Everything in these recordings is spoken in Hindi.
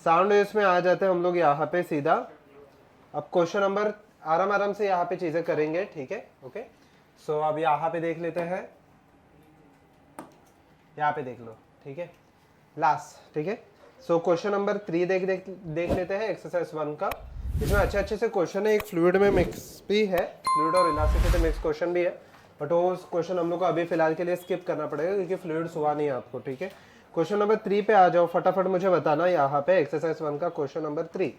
साउंड वेव्स में आ जाते हैं हम लोग यहाँ पे सीधा। अब क्वेश्चन नंबर आराम आराम से यहाँ पे चीजें करेंगे, ठीक है। ओके, सो अब यहाँ पे देख लेते हैं, यहाँ पे देख लो, ठीक है, लास्ट, ठीक है। सो क्वेश्चन नंबर 3 देख लेते हैं, एक्सरसाइज 1 का। इसमें अच्छे अच्छे से क्वेश्चन है, एक फ्लूइड में मिक्स भी है, फ्लूइड और इलास्टिसिटी मिक्स क्वेश्चन भी है, बट वो क्वेश्चन हम लोग को अभी फिलहाल के लिए स्किप करना पड़ेगा क्योंकि फ्लूइड्स हुआ नहीं है आपको, ठीक है। क्वेश्चन नंबर 3 पे आ जाओ, फटाफट मुझे बताना यहाँ पे एक्सरसाइज 1 का क्वेश्चन नंबर 3,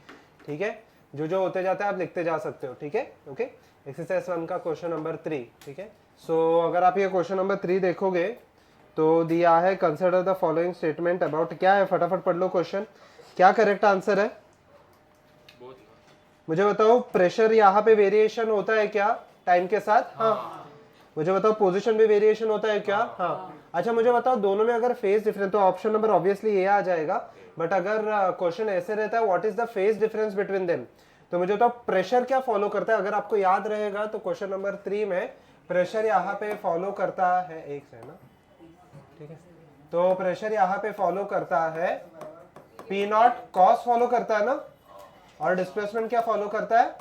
ठीक है। जो होते जाता है आप लिखते जा सकते हो, ठीक है। ओके, एक्सरसाइज 1 का क्वेश्चन नंबर 3, ठीक है। सो अगर आप ये क्वेश्चन नंबर 3 देखोगे तो दिया है consider the following statement about, क्या है फटाफट पढ़ लो क्वेश्चन, क्या करेक्ट आंसर है मुझे बताओ। प्रेशर यहाँ पे वेरिएशन होता है क्या टाइम के साथ? हाँ। मुझे बताओ पोजीशन भी वेरिएशन होता है क्या? हाँ। अच्छा मुझे बताओ दोनों में अगर फेज डिफरेंस, तो ऑप्शन नंबर ऑब्वियसली ये आ जाएगा, बट अगर क्वेश्चन ऐसे रहता है what is the phase difference between them, तो मुझे बताओ प्रेशर क्या फॉलो करता है। अगर आपको याद रहेगा तो क्वेश्चन नंबर 3 में प्रेशर यहाँ पे फॉलो करता है, एक से ना, ठीक है, तो प्रेशर यहाँ पे फॉलो करता है पी नॉट कॉस फॉलो करता है ना, और डिस्प्लेसमेंट क्या फॉलो करता है?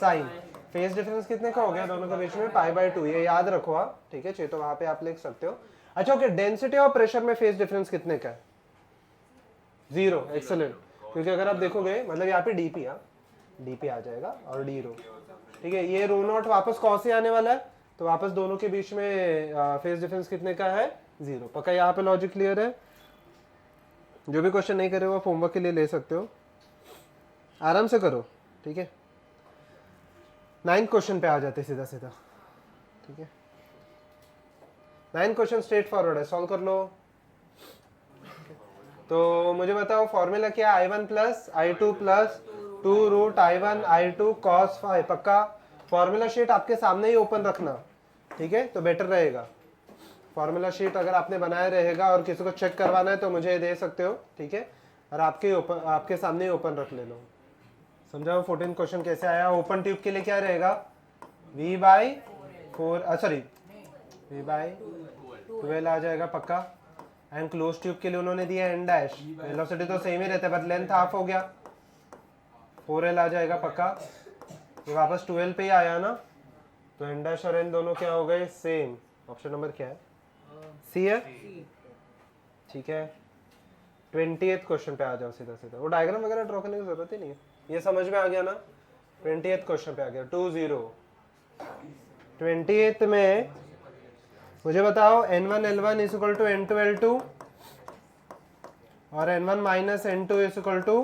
साइन। फेज डिफरेंस कितने का हो गया दोनों के बीच में? π/2, ये याद रखो आप, ठीक है। तो वहां पे आप लिख सकते हो। अच्छा ओके, डेंसिटी और प्रेशर में फेज डिफरेंस कितने का है? 0, एक्सेलेंट। क्योंकि अगर आप देखोगे मतलब यहाँ पे डीपी, डीपी आ जाएगा और डी रो, ठीक है। ये रो नॉट वापस कॉस ही आने वाला है, तो वापस दोनों के बीच में फेज डिफरेंस कितने का है? 0। पक्का यहाँ पे लॉजिक क्लियर है? जो भी क्वेश्चन नहीं करे वो आप होमवर्क के लिए ले सकते हो, आराम से करो, ठीक है। 9 क्वेश्चन पे आ जाते सीधा सीधा, ठीक है। 9 क्वेश्चन स्ट्रेट फॉरवर्ड है, सॉल्व कर लो। तो मुझे बताओ फॉर्मूला क्या? I1 plus I2 plus 2 root I1 I2 cos phi। पक्का फॉर्मूला शीट आपके सामने ही ओपन रखना, ठीक है, तो बेटर रहेगा। फॉर्मूला शीट अगर आपने बनाया रहेगा और किसी को चेक करवाना है तो मुझे दे सकते हो, ठीक है, और आपके सामने ही ओपन रख ले लो। समझाओ 14 क्वेश्चन कैसे आया? ओपन ट्यूब के लिए क्या रहेगा? V/4, सॉरी V/12 आ जाएगा पक्का। एंड क्लोज ट्यूब के लिए उन्होंने दिया n डैश, वेलोसिटी तो सेम ही रहता है बट लेंथ हाफ हो गया, 4l आ जाएगा पक्का। ये वापस 12 पे ही आया ना, तो n डैश और n दोनों क्या हो गए? सेम। ऑप्शन नंबर क्या है? सी है, ठीक है। 20th क्वेश्चन पे आ जाओ सीधा सीधा, वो डायग्राम वगैरह ड्रॉ करने की जरूरत ही नहीं है, ये समझ में आ गया ना। 20th क्वेश्चन पे आ गया, 20। 20th में मुझे बताओ n1 L1 is equal to n2 L2 और n1 minus n2 is equal to,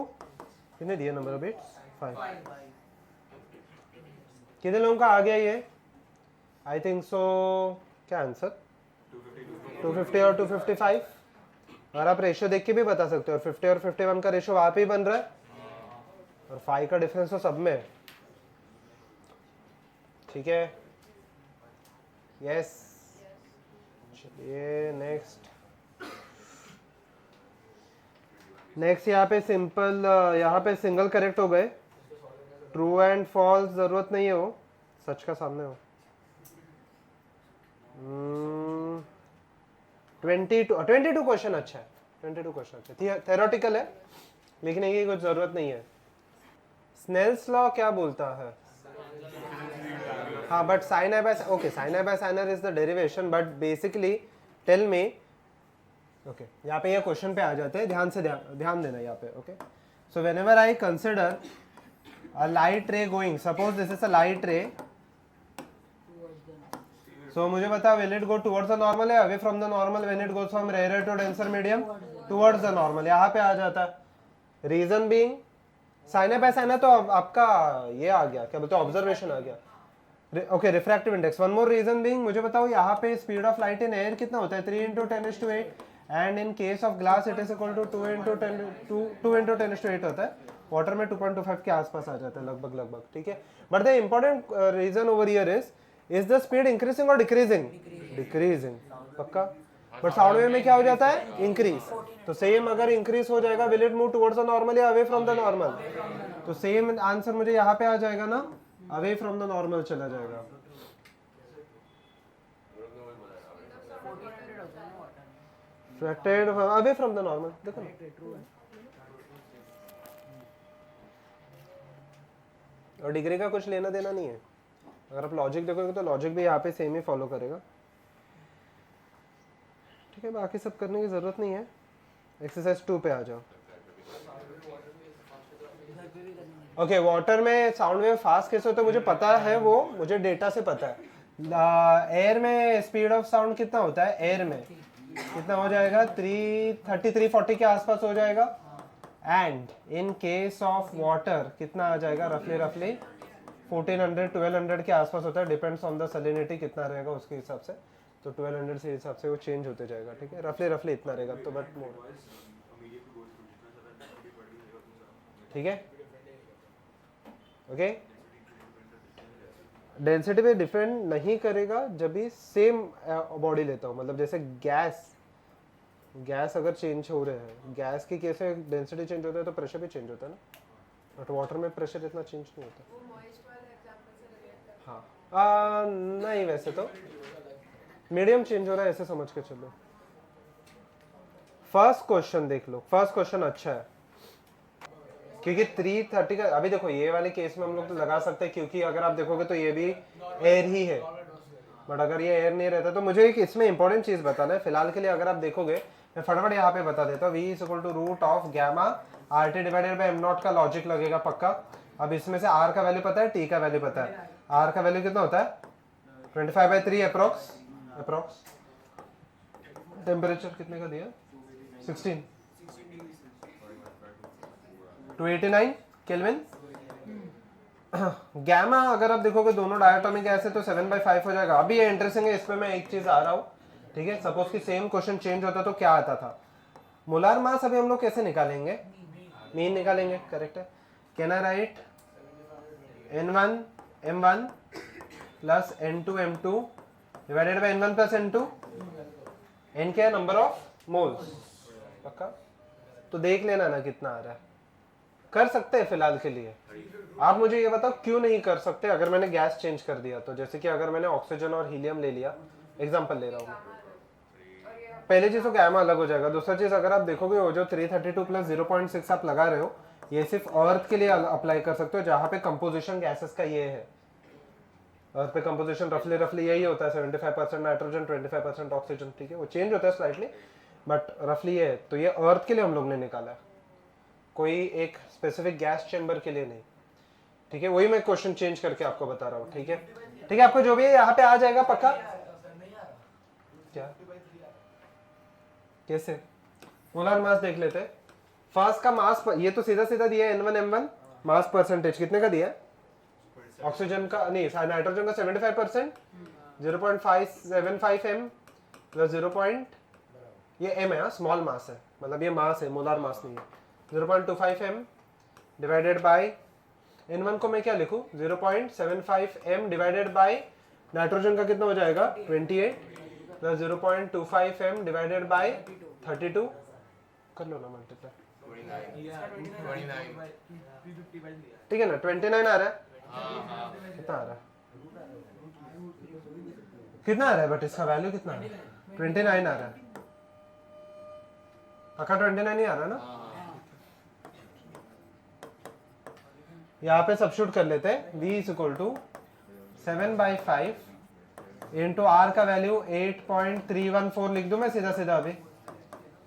कितने दिए नंबर अभी? 5। कितने लोगों का आ गया ये? आई थिंक सो, क्या आंसर? 250 और 255। और आप रेशियो देख के भी बता सकते हो, 50 और 51 का रेशियो वहां पे ही बन रहा है और 5 का डिफरेंस तो सब में है, ठीक है। यस, चलिए नेक्स्ट यहाँ पे सिंपल, यहाँ पे सिंगल करेक्ट हो गए, ट्रू एंड फॉल्स जरूरत नहीं है, वो सच का सामने हो। 22 क्वेश्चन अच्छा है, 22 क्वेश्चन अच्छा है, थेरोटिकल है, लिखने की कुछ जरूरत नहीं है। स्नेल्स लॉ क्या बोलता है? हाँ but sine i by, okay, sine i by sine r is the derivation, but basically tell me, okay, यहाँ पे ये क्वेश्चन पे आ जाते हैं, ध्यान देना यहाँ पे। Okay, so whenever I consider a light ray going, suppose this is a light ray, so मुझे बता will it go towards the normal या away from the normal when it goes from rare to denser medium? Towards the normal, यहाँ पे आ जाता है। Reason being sine by sine, तो आपका ये आ गया, क्या बोलते हैं, ऑब्जर्वेशन आ गया। Okay, refractive index. One more reason being, मुझे बताओ यहाँ पे speed of light in air कितना होता है? 3 × 10⁸, and in case of glass it is equal to 2 × 10⁸ होता है। वाटर में 2.25 के आसपास आ जाता है लगभग, ठीक है। But the important reason over here is the speed increasing और डिक्रीजिंग? डिक्रीजिंग, पक्का। बट साउंड वेव में क्या हो जाता है? इंक्रीज। तो सेम अगर इंक्रीज हो जाएगा, will it move towards the normal या अवे फ्रॉम द नॉर्मल? तो सेम आंसर मुझे यहाँ पे आ जाएगा ना, अवे फ्रॉम द नॉर्मल चला जाएगा। Refracted away from the normal, देखो ना, और डिग्री का कुछ लेना देना नहीं है। अगर आप लॉजिक देखोगे तो लॉजिक भी यहाँ पे सेम ही फॉलो करेगा, ठीक है। बाकी सब करने की जरूरत नहीं है। एक्सरसाइज 2 पे आ जाओ। ओके, वाटर में साउंड वेव फास्ट कैसे होता है मुझे पता है, वो मुझे डेटा से पता है। एयर में स्पीड ऑफ साउंड कितना होता है, एयर में कितना हो जाएगा, 330 340 के आसपास हो जाएगा। And in case of water कितना आ जाएगा, रफली 1400 1200 के आसपास होता है, डिपेंड्स ऑन द सैलिनिटी कितना रहेगा उसके हिसाब से। तो 1200 से हिसाब से वो चेंज होते जाएगा, ठीक है। रफली इतना रहेगा तो, बट मोर, ठीक है। ओके, डेंसिटी पे डिपेंड नहीं करेगा जब भी सेम बॉडी लेता हूँ, मतलब जैसे गैस अगर चेंज हो रहे हैं, गैस के केस में डेंसिटी चेंज होता है तो प्रेशर भी चेंज होता है ना, बट वाटर में प्रेशर इतना चेंज नहीं होता। हाँ, नहीं वैसे तो मीडियम चेंज हो रहा है ऐसे समझ के चलो। फर्स्ट क्वेश्चन देख लो, फर्स्ट क्वेश्चन अच्छा है क्योंकि 330 का, अभी देखो ये वाले केस में हम लोग तो लगा सकते हैं क्योंकि अगर आप देखोगे तो ये भी एयर ही है, बट अगर ये एयर नहीं रहता तो मुझे एक इसमें इंपॉर्टेंट चीज बताना है फिलहाल के लिए। अगर आप देखोगे, मैं फटाफट यहाँ पे बता देता हूँ, V = root of gamma RT divided by m0 का लॉजिक लगेगा पक्का। अब इसमें से R का वैल्यू पता है, T का वैल्यू पता है। R का वैल्यू कितना होता है, 25/3 अप्रोक्स। टेम्परेचर कितने का दिया, 16 289 केल्विन। गैमा अगर आप देखोगे दोनों डायटोमिक गैस है तो 7/5 हो जाएगा। अभी ये इंटरेस्टिंग है, इसमें मैं एक चीज आ रहा हूँ, ठीक है। सपोज कि सेम क्वेश्चन चेंज होता तो क्या आता था, मोलार मास अभी हम लोग कैसे निकालेंगे, मीन निकालेंगे, करेक्ट है। Can I right N1 M1 plus N2 M2 divided by N1 plus N2। N क्या है, नंबर ऑफ मोल्स, पक्का। तो देख लेना ना कितना आ रहा है, कर सकते हैं फिलहाल के लिए। आप मुझे ये बताओ क्यों नहीं कर सकते अगर मैंने गैस चेंज कर दिया तो, जैसे कि अगर मैंने ऑक्सीजन और हीलियम ले लिया, एग्जांपल ले रहा हूँ। पहली चीज तो गैमा अलग हो जाएगा, दूसरा चीज अगर आप देखोगे वो जो 332 प्लस 0.6 आप लगा रहे हो, ये सिर्फ अर्थ के लिए अप्लाई कर सकते हो जहां पे कंपोजिशन गैसेस का ये है। अर्थ पे कंपोजिशन रफली यही होता है, 75% नाइट्रोजन 25% ऑक्सीजन, ठीक है। वो चेंज होता है स्लाइटली बट रफली ये है। तो ये अर्थ के लिए हम लोग ने निकाला है, कोई एक स्पेसिफिक गैस चैम्बर के लिए नहीं, ठीक है। वही मैं क्वेश्चन चेंज करके आपको बता रहा हूँ, ठीक है। ठीक है, आपको जो भी है यहाँ पे आ जाएगा पक्का। क्या कैसे, मोलार मास देख लेते हैं। फर्स्ट का मास ये तो सीधा दिया है, N1 M1 मास परसेंटेज कितने का दिया है, ऑक्सीजन का नहीं नाइट्रोजन का 75%, 0.575 m प्लस 0. ये m है, स्मॉल मास है, मतलब ये मास है, मोलार मास नहीं है। 0.25 m डिवाइडेड बाय N1 को मैं क्या लिखूं, 0.75 m डिवाइडेड बाय नाइट्रोजन का कितना हो जाएगा 28 प्लस 0.25 m डिवाइडेड बाय 32, कर लो ना मल्टीप्लाई, ठीक है ना। 29 आ रहा है, कितना आ रहा है, कितना आ रहा है, बट इसका वैल्यू कितना है, 29 आ रहा है पक्का। 29 ही आ रहा है ना। यहाँ पे सब्स्टिट्यूट कर लेते हैं, V = 7/5 इंटू R का वैल्यू 8.314 लिख दूं मैं सीधा अभी।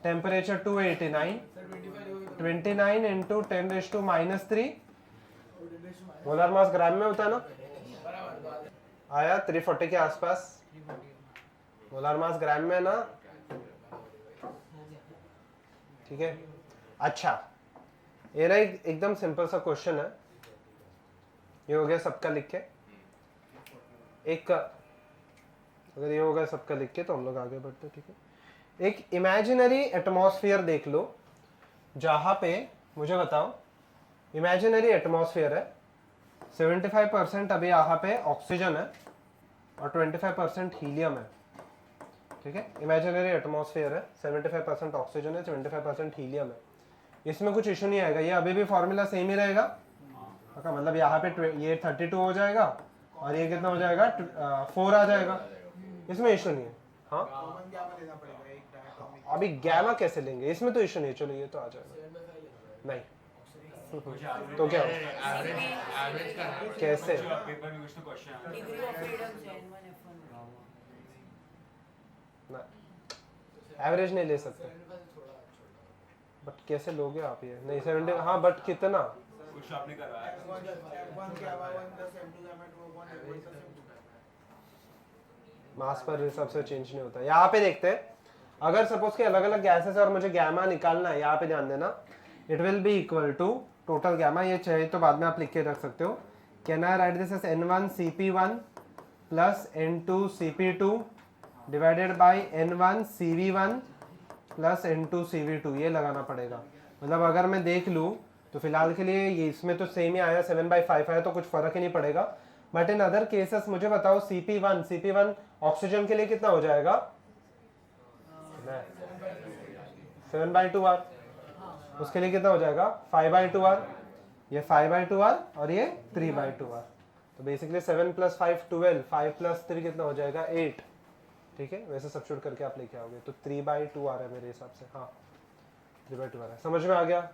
टेम्परेचर 289, 29 इंटू 10⁻³ मोलर मास ग्राम में होता है ना, आया 340 के आसपास। मोलर मास ग्राम में ना, ठीक है। अच्छा, ये ना एकदम सिंपल सा क्वेश्चन है, ये हो गया सबका लिख के। एक अगर ये हो गया सबका लिख के तो हम लोग आगे बढ़ते, ठीक है। एक इमेजिनरी एटमॉस्फेयर देख लो, जहां पे मुझे बताओ, इमेजिनरी एटमॉस्फेयर है, 75% अभी यहाँ पे ऑक्सीजन है और 25% हीलियम है, ठीक है। इमेजिनरी एटमॉस्फेयर है, 75% ऑक्सीजन है, 75% हीलियम है। इसमें कुछ इशू नहीं आएगा, ये अभी भी फॉर्मूला सेम ही रहेगा, मतलब यहाँ पे ये 32 हो जाएगा और ये कितना हो जाएगा 4 आ जाएगा, इसमें इशू नहीं है। हाँ, अभी गैमा कैसे लेंगे, इसमें तो इशू नहीं है, चलो ये तो आ जाएगा। नहीं, तो क्या एवरेज करना है। कैसे पेपर में कुछ तो क्वेश्चन डिग्री ऑफ फ्रीडम से N1 F1 ना एवरेज नहीं ले सकते बट कैसे लोगे आप ये नहीं 70 हाँ बट कितना कुछ आपने करवाया मास पर हिसाब से चेंज नहीं होता। यहाँ पे देखते हैं अगर सपोज के अलग अलग गैसेस और मुझे गैमा निकालना है, यहाँ पे ध्यान देना, it will be equal to total gamma, ये चाहिए तो बाद में आप लिख के रख सकते हो। Can I write this as N1 CP1 plus N2 CP2 divided by N1 CV1 plus N2 CV2, ये लगाना पड़ेगा। मतलब अगर मैं देख लूँ तो फिलहाल के लिए ये इसमें तो सेम ही आया 7/5 आया तो कुछ फर्क ही नहीं पड़ेगा। बट इन अदर केसेस मुझे बताओ CP1 ऑक्सीजन के लिए कितना हो जाएगा 7/2R, उसके लिए कितना हो जाएगा 5/2R, ये 5/2R और ये 3/2R। तो बेसिकली 7 + 5 12, 5 + 3 कितना हो जाएगा 8। ठीक है, वैसे सब्स्टिट्यूट करके आप लेके आओगे तो 3/2R है मेरे हिसाब से। हाँ 3/2R है, समझ में आ गया?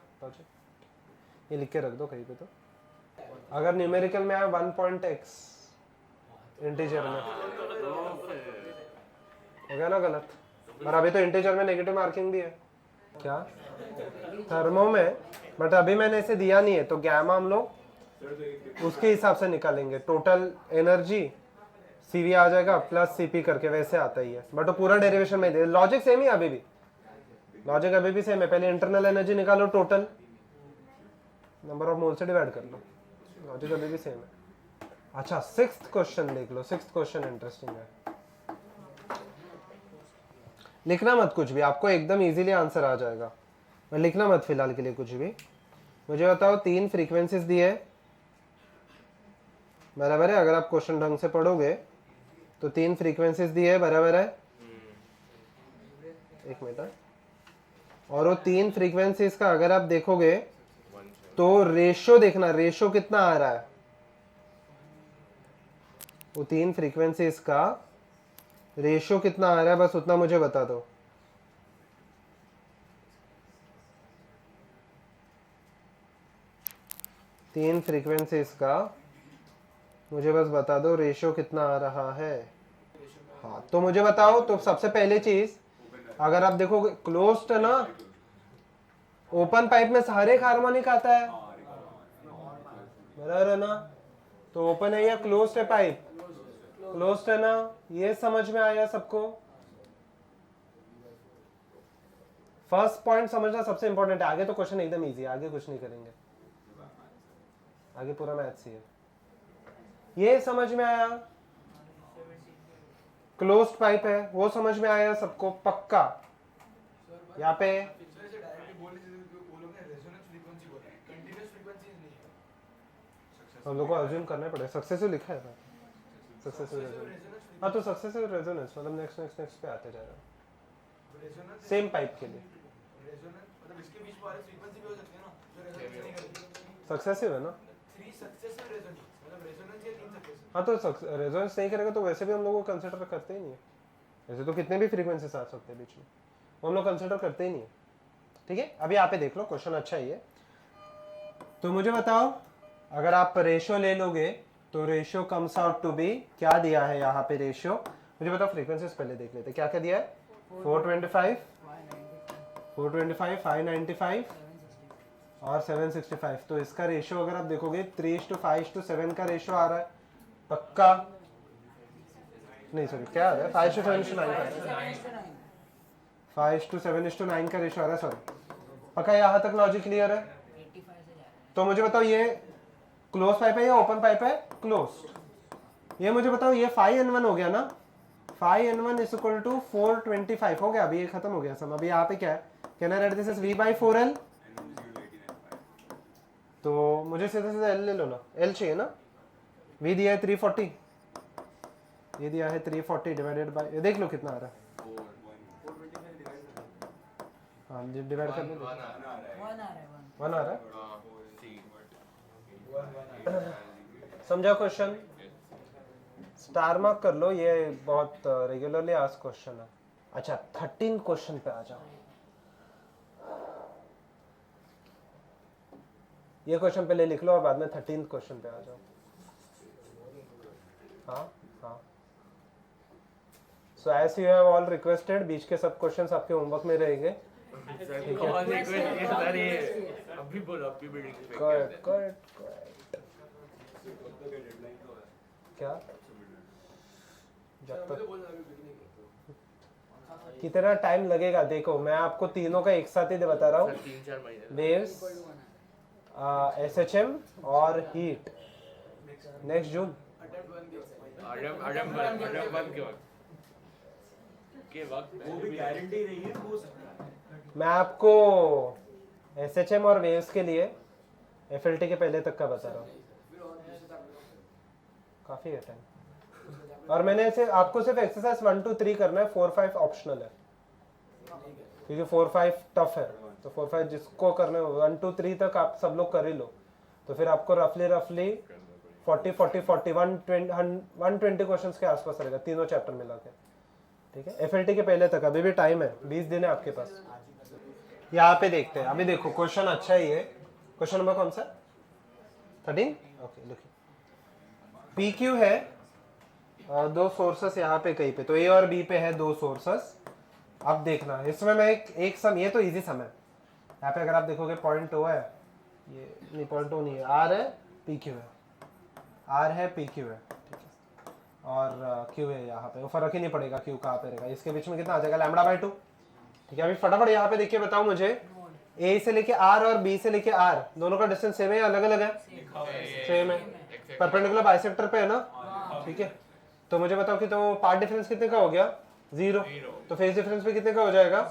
ये लिख के रख दो कहीं पे। तो अगर न्यूमेरिकल में आया 1.x इंटीजर में हो गया ना गलत, और अभी तो इंटीजर में नेगेटिव मार्किंग भी है क्या थर्मो में, बट अभी मैंने इसे दिया नहीं है तो गैमा हम लोग उसके हिसाब से निकालेंगे। टोटल एनर्जी CV आ जाएगा प्लस CP करके, वैसे आता ही है बट वो पूरा डेरिवेशन में दे। लॉजिक सेम ही अभी भी, लॉजिक अभी भी सेम है। पहले इंटरनल एनर्जी निकालो, टोटल नंबर ऑफ मोल से डिवाइड कर लो, लॉजिक अभी भी सेम है। अच्छा 6th क्वेश्चन देख लो, 6th क्वेश्चन इंटरेस्टिंग है। लिखना मत कुछ भी, आपको एकदम इजीली आंसर आ जाएगा, मैं लिखना मत फिलहाल के लिए कुछ भी। मुझे बताओ 3 फ्रीक्वेंसीज दिए, बराबर है? अगर आप क्वेश्चन ढंग से पढ़ोगे तो 3 फ्रीक्वेंसीज दिए, बराबर है? एक मिनट, और वो 3 फ्रीक्वेंसीज का अगर आप देखोगे तो रेशो देखना, रेशो कितना आ रहा है वो 3 फ्रीक्वेंसीज का रेशो कितना आ रहा है, बस उतना मुझे बता दो। तीन फ्रीक्वेंसीज का मुझे बस बता दो रेशो कितना आ रहा है। हाँ तो मुझे बताओ, तो सबसे पहले चीज अगर आप देखोगे क्लोज्ड है ना, ओपन पाइप में हर एक हार्मोनिक आता है, बराबर है ना? तो ओपन है या क्लोज्ड है पाइप? क्लोज्ड है ना, ये समझ में आया सबको? फर्स्ट पॉइंट समझना सबसे इंपॉर्टेंट है, आगे तो क्वेश्चन एकदम इजी है, आगे कुछ नहीं करेंगे, आगे पूरा मैथ्स ही है। ये समझ में आया, क्लोज्ड पाइप है, वो समझ में आया सबको पक्का? यहाँ पे हम लोग को अज्यूम करना पड़ेगा, सक्सेसिव लिखा है सक्सेसिव रेजोनेंस। हाँ तो सक्सेसिव रेजोनेंस मतलब नेक्स्ट नेक्स्ट नेक्स्ट पे आते जाएगा सेम पाइप के लिए। सक्सेसिव है ना? हाँ तो रेजोनेंस नहीं करेगा तो वैसे भी हम लोग को कंसिडर करते ही नहीं है, वैसे तो कितने भी फ्रीक्वेंसीज आ सकते हैं बीच में, वो हम लोग कंसिडर करते ही नहीं है। ठीक है, अभी यहाँ पे देख लो, क्वेश्चन अच्छा ही है। तो मुझे बताओ अगर आप रेशियो ले लोगे तो ratio comes out to be, क्या दिया है यहाँ पे रेशियो, मुझे बताओ फ्रीक्वेंसीज पहले देख लेते, क्या क्या दिया है? 425, 595 और 765। तो इसका रेशियो अगर आप देखोगे 3:5:7 का रेशियो आ रहा है पक्का? नहीं सॉरी, क्या आ रहा है? 5:7:9 का, 5:7:9 का रेशियो आ रहा है, सॉरी पक्का? यहाँ तक लॉजिक क्लियर है? तो मुझे बताओ ये क्लोज पाइप है या ओपन पाइप है? क्लोज। ये मुझे बताओ ये 5N1 हो गया ना, 5N1 = 425 हो गया, अभी ये खत्म हो गया सब। अभी यहाँ पे क्या है, can I write this as V/4L? तो मुझे सीधा सीधा L ले लो ना, L चाहिए ना, V दिया है 340, ये दिया है 340 डिवाइडेड बाय, ये देख लो कितना आ रहा है। हाँ डिवाइड करने दो, 1 आ रहा है। समझा क्वेश्चन? स्टार मार्क कर लो, ये बहुत रेगुलरली आस्क क्वेश्चन है। अच्छा 13 क्वेश्चन पे आ जाओ। ये क्वेश्चन पहले लिख लो और बाद में 13th क्वेश्चन पे आ जाओ। हाँ हाँ, so as you have all requested, बीच के सब क्वेश्चंस आपके होमवर्क में रहेंगे। ठीक है, और एक ये सारे अभी बोलो, अभी बिल्डिंग पे करेक्ट करेक्ट क्या जब तक कितना टाइम लगेगा देखो, मैं आपको तीनों का एक साथ ही बता रहा हूँ। 3-4 महीने वेव्स, एसएचएम और हीट नेक्स्ट जून। अडम बंद के वक्त वो भी गारंटी नहीं है वो। मैं आपको एसएचएम और वेव्स के लिए एफएलटी के पहले तक का बता रहा हूँ, काफी है टाइम। और मैंने ऐसे आपको सिर्फ एक्सरसाइज 1 2 3 करना है, 4 5 ऑप्शनल है, क्योंकि 4 5 टफ है। तो 4 5 जिसको करने हो 1 2 3 तक आप सब लोग कर ही लो, तो फिर आपको रफली 40 40 40 120 क्वेश्चंस के आसपास रहेगा तीनों चैप्टर मिला के। ठीक है, एफएलटी के पहले तक अभी भी टाइम है, 20 दिन है आपके पास। यहाँ पे देखते हैं, अभी देखो क्वेश्चन अच्छा ही है। क्वेश्चन नंबर कौन सा? 13। ओके देखिए, पी क्यू है, दो सोर्सेस यहाँ पे कहीं पे, तो ए और बी पे है दो सोर्सेस। अब देखना इसमें मैं एक सम, ये तो इजी सम है। यहाँ पे अगर आप देखोगे पॉइंट ओ है, ये नहीं पॉइंट ओ नहीं है, आर है पी क्यू है, आर है पी क्यू है, ठीक है, और क्यू है यहाँ पे, वो फर्क ही नहीं पड़ेगा क्यू कहाँ पे रहेगा। इसके बीच में कितना आ जाएगा λ/2। ठीक है, अभी फटाफट यहाँ पे देखिए बताओ मुझे, ए से लेके आर और बी से लेके आर दोनों का डिस्टेंस सेम है या अलग अलग है? सेम है, परपेंडिकुलर बाइसेक्टर पे है ना। ठीक है, तो मुझे बताओ कि तो पार्ट डिफरेंस कितने का हो गया? 0। तो फेज डिफरेंस भी कितने का हो जाएगा?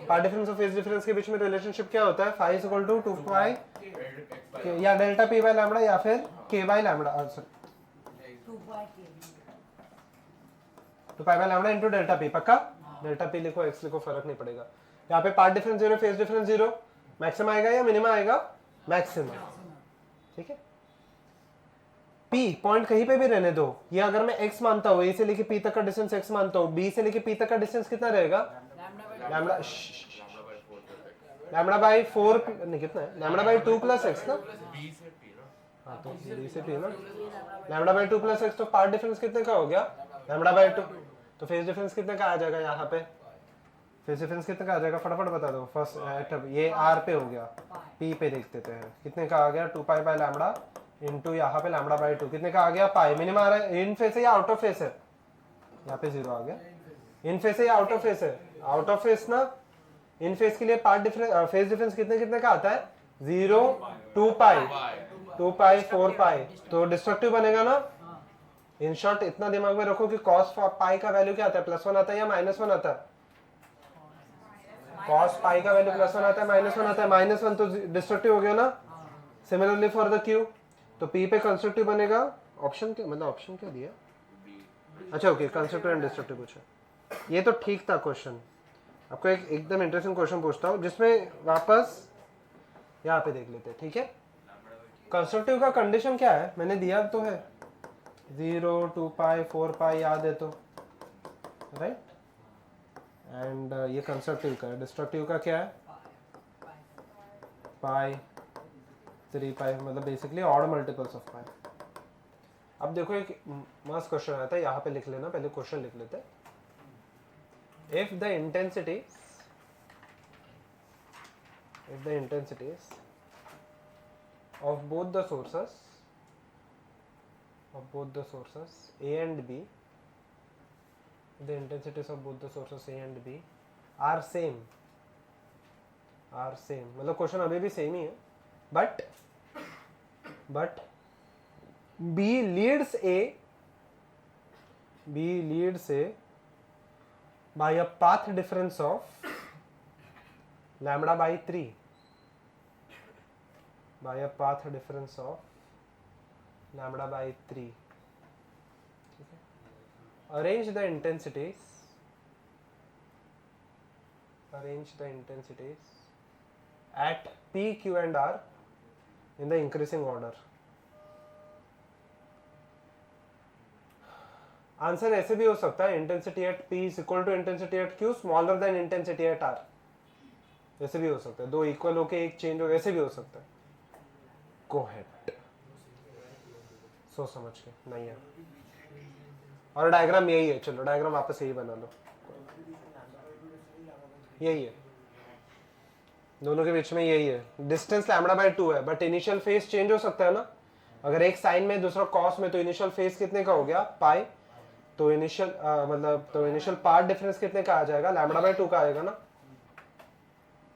पार्ट डिफरेंस और फेज डिफरेंस के बीच में रिलेशनशिप क्या होता है? Phi is equal to 2 pi या डेल्टा पी बाय लैम्बडा या फिर k by lambda, sorry 2 pi by lambda into delta P. पक्का? डेल्टा पी लिखो, एक्स लिखो, फर्क नहीं पड़ेगा। यहाँ पे path difference 0, phase difference 0, maximum आएगा या मिनिमम आएगा? मैक्सिमम। ठीक है, पी पॉइंट कहीं पे भी रहने दो, ये अगर मैं x मानता हूँ, a से लेके p तक का डिस्टेंस x मानता हूँ, b से लेके p तक का डिस्टेंस कितना रहेगा? लैम्बडा लैम्बडा बाई 4 नहीं, कितना है? लैम्बडा बाई 2 प्लस x ना। बी से पी ना, हाँ तो b से p ना, लैम्बडा बाई 2 प्लस x, तो पार्ट डिफरेंस कितने का हो गया? Lambda by 2। तो फेज डिफरेंस कितने का आ जाएगा यहाँ पे? फेज डिफरेंस कितने का आ जाएगा फटाफट बता दो। फर्स्ट ये r पे हो गया, p पे देख लेते हैं कितने का आ गया? 2 पाई बाय लैम्बडा इनटू यहाँ पे लैम्बडा बाई 2, कितने का आ गया? पाई। मिनिमम आ रहा है, इन फेस है या आउट ऑफ फेस है? यहाँ पे 0 आ गया। इन फेस है या आउट ऑफ फेस है? आउट ऑफ फेस ना। इन फेस के लिए पार्ट डिफरेंस, फेस डिफरेंस कितने कितने का आता है? 0 2 पाई 2 पाई 4 पाई, तो डिस्ट्रक्टिव बनेगा ना। इन शॉर्ट इतना दिमाग में रखो कि कॉस पाई का वैल्यू क्या आता है? +1 आता है या -1 आता है? कॉस पाई का वैल्यू +1 आता है, -1 आता है। -1 तो डिस्ट्रक्टिव हो गया ना। सिमिलरली फॉर द क्यू, तो P पे कंस्ट्रक्टिव बनेगा। ऑप्शन क्या, मतलब ऑप्शन क्या दिया? अच्छा ओके, कंस्ट्रक्टिव एंड डिस्ट्रक्टिव पूछा, ये तो ठीक था क्वेश्चन। आपको एक एकदम इंटरेस्टिंग क्वेश्चन पूछता हूँ जिसमें वापस यहाँ पे देख लेते हैं। ठीक है, कंस्ट्रक्टिव का कंडीशन क्या है? मैंने दिया तो है 0 2 पाई 4 पाई, याद है तो, राइट। एंड ये कंस्ट्रक्टिव का है। डिस्ट्रक्टिव का क्या है? पाई 3 पाई, मतलब बेसिकली ऑड मल्टीपल्स ऑफ पाई। अब देखो एक मस्त क्वेश्चन आता है, यहाँ पे लिख लेना, पहले क्वेश्चन लिख लेते हैं। If the intensities of both the sources A and B, the intensities of both the sources A and B are same, मतलब क्वेश्चन अभी भी सेम ही है, but B leads A by a path difference of lambda by 3, by a path difference of lambda by 3. Arrange the intensities at P, Q and R in the increasing order. Answer ऐसे भी हो सकता है, intensity at P is equal to intensity at Q smaller than intensity at R, ऐसे भी हो सकता है। दो इक्वल होके एक चेंज हो, ऐसे भी हो सकता है। गो हेड, सोच समझ के। नहीं है और डायग्राम यही है, चलो डायग्राम वापस यही बना लो, यही है, दोनों के बीच में यही है। डिस्टेंस लैम्बडा बाय 2 है, बट इनिशियल फेज चेंज हो सकता है ना। अगर एक साइन में दूसरा कॉस में, तो इनिशियल फेज कितने का हो गया, पाई। तो इनिशियल मतलब तो इनिशियल पार्ट डिफरेंस कितने का आ जाएगा, लैम्बडा बाय 2 का आएगा ना।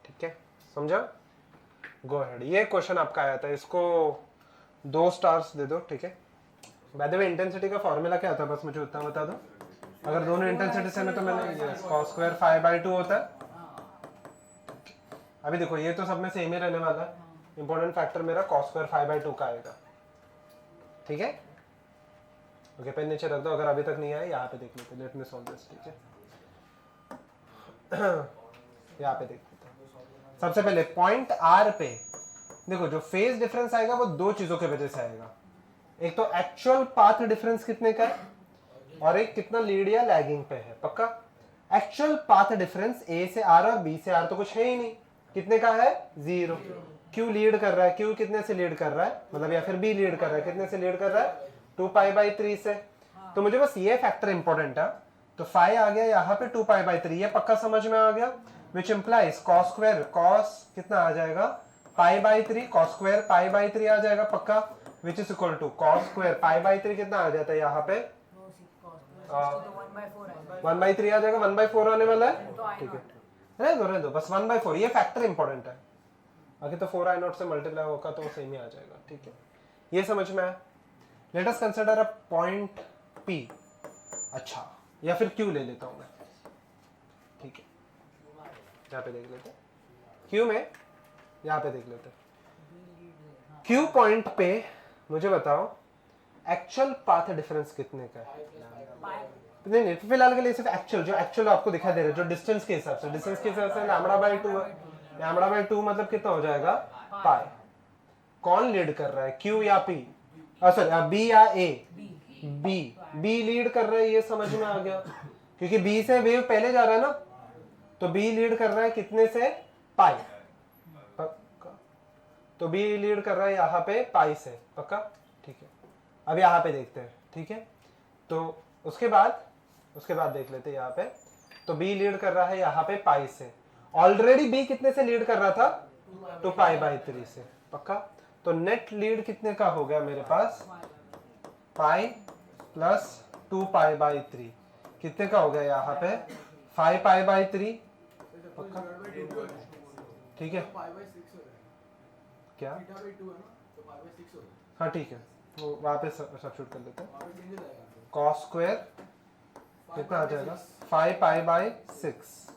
ठीक है, समझा? Go ahead. ये क्वेश्चन आपका आया था, इसको 2 स्टार्स दे दो। ठीक है, बाय द वे इंटेंसिटी का फॉर्मूला क्या था, बस मुझे उतना बता दो। अगर दोनों इंटेंसिटी सेम है तो मैंने cos स्क्वायर फाई बाय 2 होता है। अभी देखो ये तो सब में सेम ही रहने वाला है, इंपॉर्टेंट फैक्टर मेरा cos स्क्वायर फाई बाय 2 का आएगा। ठीक है, ओके, पेन नीचे रख दो। अगर अभी तक नहीं आया यहाँ पे देख लेते, लेट मी सॉल्व दिस। ठीक है, यहाँ पे देख लेते हैं। सबसे पहले पॉइंट आर पे देखो, जो फेज डिफरेंस आएगा वो 2 चीजों की वजह से आएगा। एक तो एक्चुअल पाथ डिफरेंस कितने का है, और एक कितना लीड या लैगिंग पे है। पक्का? एक्चुअल पाथ डिफरेंस ए से आर और बी से आर तो कुछ है ही नहीं, कितने का है, 0। क्यू लीड कर रहा है, क्यू कितने से लीड कर रहा है, मतलब या फिर बी लीड कर रहा है, कितने से लीड कर रहा है, 2 पाई बाई 3 से। तो मुझे बस ये फैक्टर इंपॉर्टेंट है, तो फाई आ गया यहाँ पे 2 पाई बाई 3, ये पक्का समझ में आ गया। Which implies cos square, cos कितना आ जाएगा, pi by 3, cos square pi by 3 आ जाएगा पक्का, which is equal to cos square pi by 3 कितना आ जाता है यहाँ पे, 1/3 आ जाएगा, 1/4 आने वाला है। ठीक है, रहने दो बस 1/4, ये फैक्टर इंपॉर्टेंट है। आगे तो 4 i0 से मल्टीप्लाई होगा तो वो सेम ही आ जाएगा। ठीक है, ये समझ में आया। Let us consider a point P। अच्छा, या फिर Q ले लेता हूं मैं। ठीक है, यहाँ पे देख लेते हैं Q में, यहाँ पे देख लेते हैं Q पॉइंट पे। मुझे बताओ एक्चुअल पाथ डिफरेंस कितने का है। नहीं, फिलहाल के लिए सिर्फ एक्चुअल, जो एक्चुअल आपको दिखाई दे रहा है, जो डिस्टेंस के हिसाब से, डिस्टेंस के हिसाब से लैम्बडा बाय 2 है। लैम्बडा बाय 2 मतलब कितना हो जाएगा, पाई। कौन लीड कर रहा है, क्यू या पी, सॉरी बी या ए, बी लीड कर रहा है, ये समझ में आ गया, क्योंकि बी से वेव पहले जा रहा है ना, तो बी लीड कर रहा है कितने से, पाई। पक्का? तो बी लीड कर रहा है यहाँ पे पाई से। पक्का? ठीक है, अब यहाँ पे देखते हैं। ठीक है, तो उसके बाद देख लेते हैं यहाँ पे। तो बी लीड कर रहा है यहाँ पे पाई से। ऑलरेडी बी कितने से लीड कर रहा था, 2 पाई बाई 3 से। पक्का? तो नेट लीड कितने का हो गया मेरे पास, पाई प्लस 2 पाई बाई 3, कितने का हो गया यहाँ पे, 5 पाई बाई 3। पक्का? ठीक है, क्या, हाँ ठीक है, वो वहाँ पे सब्स्टिट्यूट कर लेते हैं। cos स्क्वायर कितना आ जाएगा, 5 पाई बाई 6,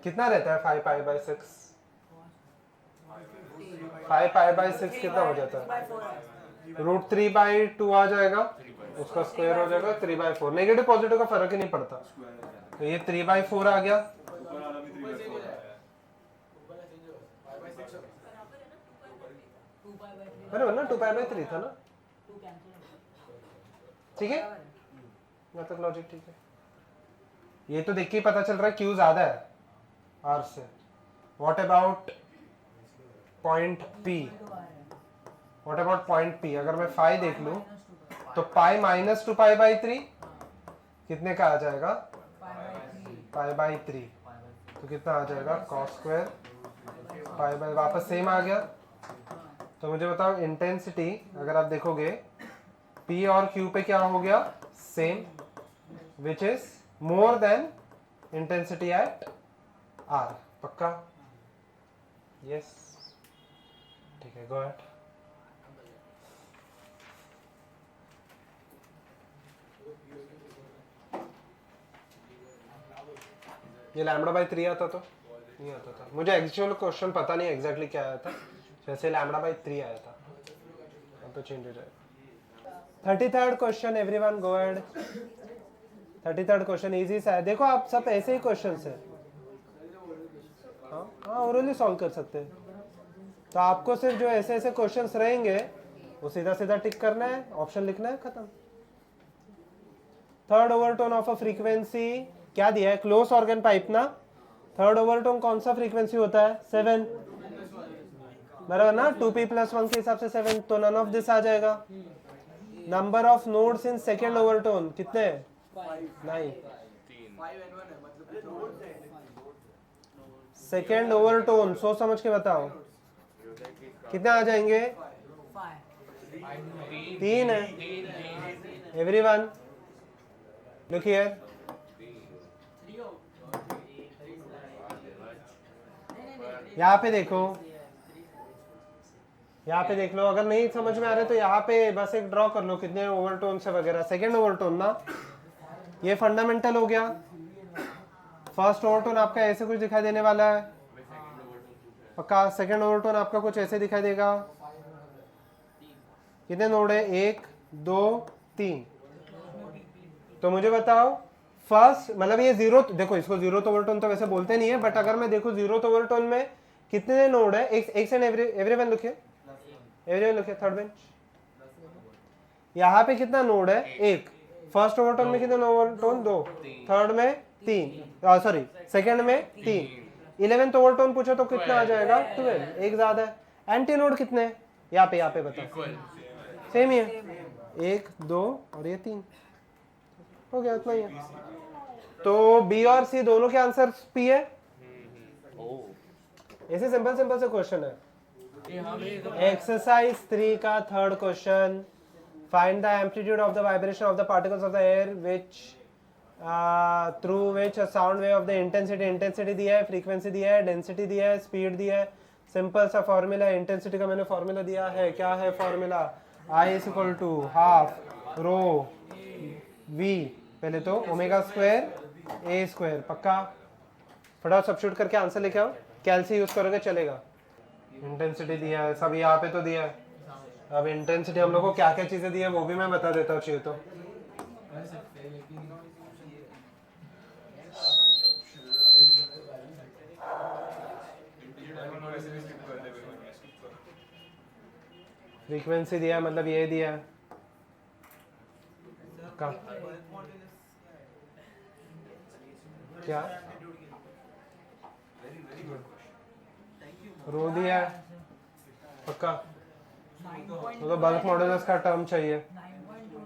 कितना रहता है 5 पाई बाई 6, 5 पाई बाई 6 कितना हो जाता है, √3/2 आ जाएगा, उसका स्क्वायर हो जाएगा 3/4। नेगेटिव पॉजिटिव का फर्क ही नहीं पड़ता, तो ये 3/4 आ गया। अरे ना 2 पाई बाई 3 था ना। ठीक है, यहाँ तक लॉजिक ठीक है। ये तो देख के पता चल रहा है क्यू ज्यादा है आर से। What about point P, what about point P, अगर मैं फाई देख लूं तो पाई माइनस 2 पाई बाई 3 कितने का आ जाएगा, पाई बाई 3, तो कितना आ जाएगा, cos स्क्वायर पाई बाई, वापस सेम आ गया। तो मुझे बताओ इंटेंसिटी अगर आप देखोगे P और Q पे क्या हो गया, same, which is more than intensity at R। पक्का? यस, ठीक है, गो अहेड। ये लैम्बडा बाई 3 आता तो नहीं आता था, मुझे एक्चुअल क्वेश्चन पता नहीं एग्जैक्टली क्या आया था, जैसे लैम्बडा बाई 3 आया था, अब तो चेंज हो जाएगा। 33rd question, everyone go ahead. 33rd question easy सा है, देखो आप सब ऐसे ही क्वेश्चन है, हाँ ओरली सॉल्व कर सकते हैं। तो आपको सिर्फ जो ऐसे ऐसे क्वेश्चंस रहेंगे वो सीधा सीधा टिक करना है, ऑप्शन लिखना है, खत्म। Third overtone of a frequency क्या दिया है, क्लोज ऑर्गन पाइप ना। थर्ड ओवरटोन कौन सा फ्रीक्वेंसी होता है, 7। बराबर ना, 2p + 1 के हिसाब से 7, तो नन ऑफ दिस आ जाएगा। Number of nodes in second overtone कितने हैं? 9। सेकेंड ओवरटोन सोच समझ के बताओ कितने आ जाएंगे? 3 है। एवरीवन लुक हियर, यहाँ पे देखो, यहाँ पे देख लो। अगर नहीं समझ में आ रहा तो यहाँ पे बस एक ड्रॉ कर लो कितने ओवरटोन से वगैरह। सेकेंड ओवरटोन ना, ये फंडामेंटल हो गया। फर्स्ट ओवरटोन आपका ऐसे कुछ दिखाई देने वाला है पक्का। सेकेंड ओवरटोन आपका कुछ ऐसे दिखाई देगा। कितने नोड है? 1 2 3। तो मुझे बताओ फर्स्ट, मतलब ये जीरो, देखो इसको जीरो ओवरटोन तो वैसे बोलते नहीं है, बट अगर मैं देखूं जीरो ओवरटोन में कितने नोड है? एक second, everyone look here, everyone look here, third bench. यहाँ पे कितना नोड है? 1। फर्स्ट ओवरटोन में कितने ओवरटोन? 2। थर्ड में 3, सॉरी सेकंड में 3। 11th ओवरटोन पूछो तो कितना आ जाएगा? 12, एक ज्यादा है। एंटी नोड कितने हैं यहाँ पे बताओ? सेम ही है, 1 2 और ये 3, हो गया, उतना ही है। तो बी और सी दोनों के आंसर पी है। ऐसे सिंपल से क्वेश्चन है। एक्सरसाइज 3 का third question, find the amplitude of the vibration of the particles of the air which through which sound wave of the intensity दिया है, फ्रीक्वेंसी दिया है, डेंसिटी दिया है, स्पीड दिया है। सिंपल सा फॉर्मूला, इंटेंसिटी का मैंने फॉर्मूला दिया है। क्या है फॉर्मूला? I = ½ रो v, पहले तो ω² a², पक्का। फटाफट सब्स्टिट्यूट करके आंसर लेके आओ। कैलसी यूज करोगे चलेगा। इंटेंसिटी दिया है, सब यहाँ पे तो दिया है। अब इंटेंसिटी हम लोग को क्या क्या चीजें दी है वो भी मैं बता देता हूँ चाहिए तो। फ्रीक्वेंसी दिया है, मतलब ये दिया है का क्या? रो दिया है पक्का। तो बल्क मॉडुलस का टर्म चाहिए।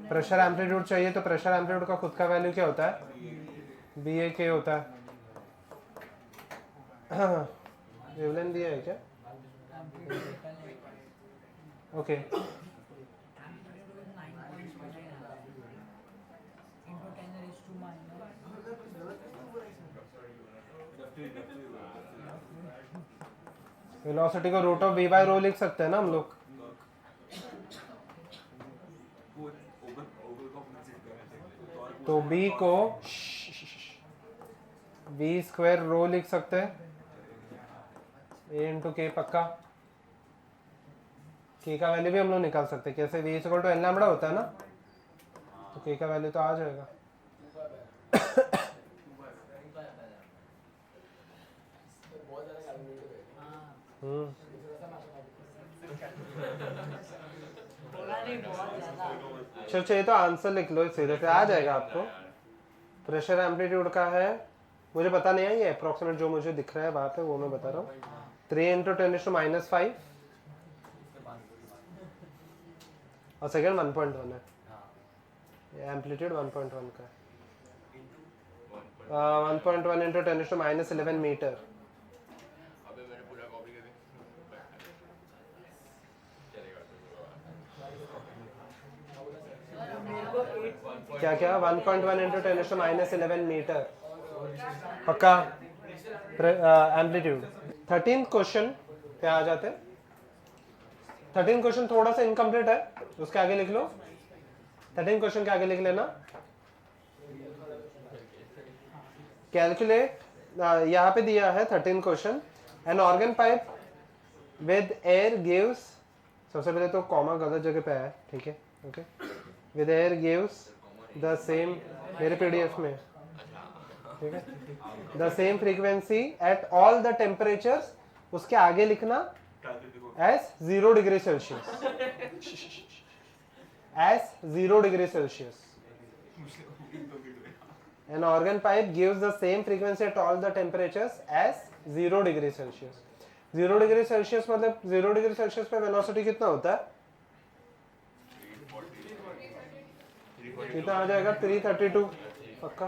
प्रेशर एम्पलीट्यूड चाहिए, तो प्रेशर एम्पलीट्यूड का खुद का वैल्यू क्या होता है? BA होता है। वेवलेंथ दिया है क्या? ओके वेलोसिटी को √v/ρ लिख सकते हैं ना हम लोग। तो b को v² लिख सकते हैं, a × k, पक्का। k का वैल्यू भी हम लोग निकाल सकते हैं। कैसे? v = L होता है ना, तो k का वैल्यू तो आ जाएगा। चाहिए तो आंसर लिख लो, सीधे से आ जाएगा आपको। प्रेशर एम्पलीट्यूड का है, मुझे पता नहीं है, ये अप्रोक्सीमेट जो मुझे दिख रहा है वहां पे वो मैं बता रहा हूँ। 3 × 10⁻⁵ और सेकेंड 1.1 है। एम्पलीट्यूड 1.1 का है। 1.1 × 10⁻11 मीटर। क्या 1.1 × 10⁻11 मीटर, पक्का। एम्पलीट्यूड। 13th क्वेश्चन पे आ जाते हैं। 13th क्वेश्चन थोड़ा सा इनकम्प्लीट है, उसके आगे लिख लो। 13th क्वेश्चन के आगे लिख लेना। कैलकुलेट, यहाँ पे दिया है 13th question, an organ pipe with air gives, सबसे पहले तो कॉमा गलत जगह पे है, ठीक है, okay. With air gives the same, मेरे पीडीएफ में, ठीक है, the same frequency at all the temperatures, उसके आगे लिखना S 0 degree Celsius, S 0 degree Celsius. An organ pipe gives the same frequency at all the temperatures as 0 degree Celsius. 0 degree Celsius मतलब 0 डिग्री सेल्सियस पे वेलोसिटी कितना होता है? कितना आ जाएगा? 332 पक्का।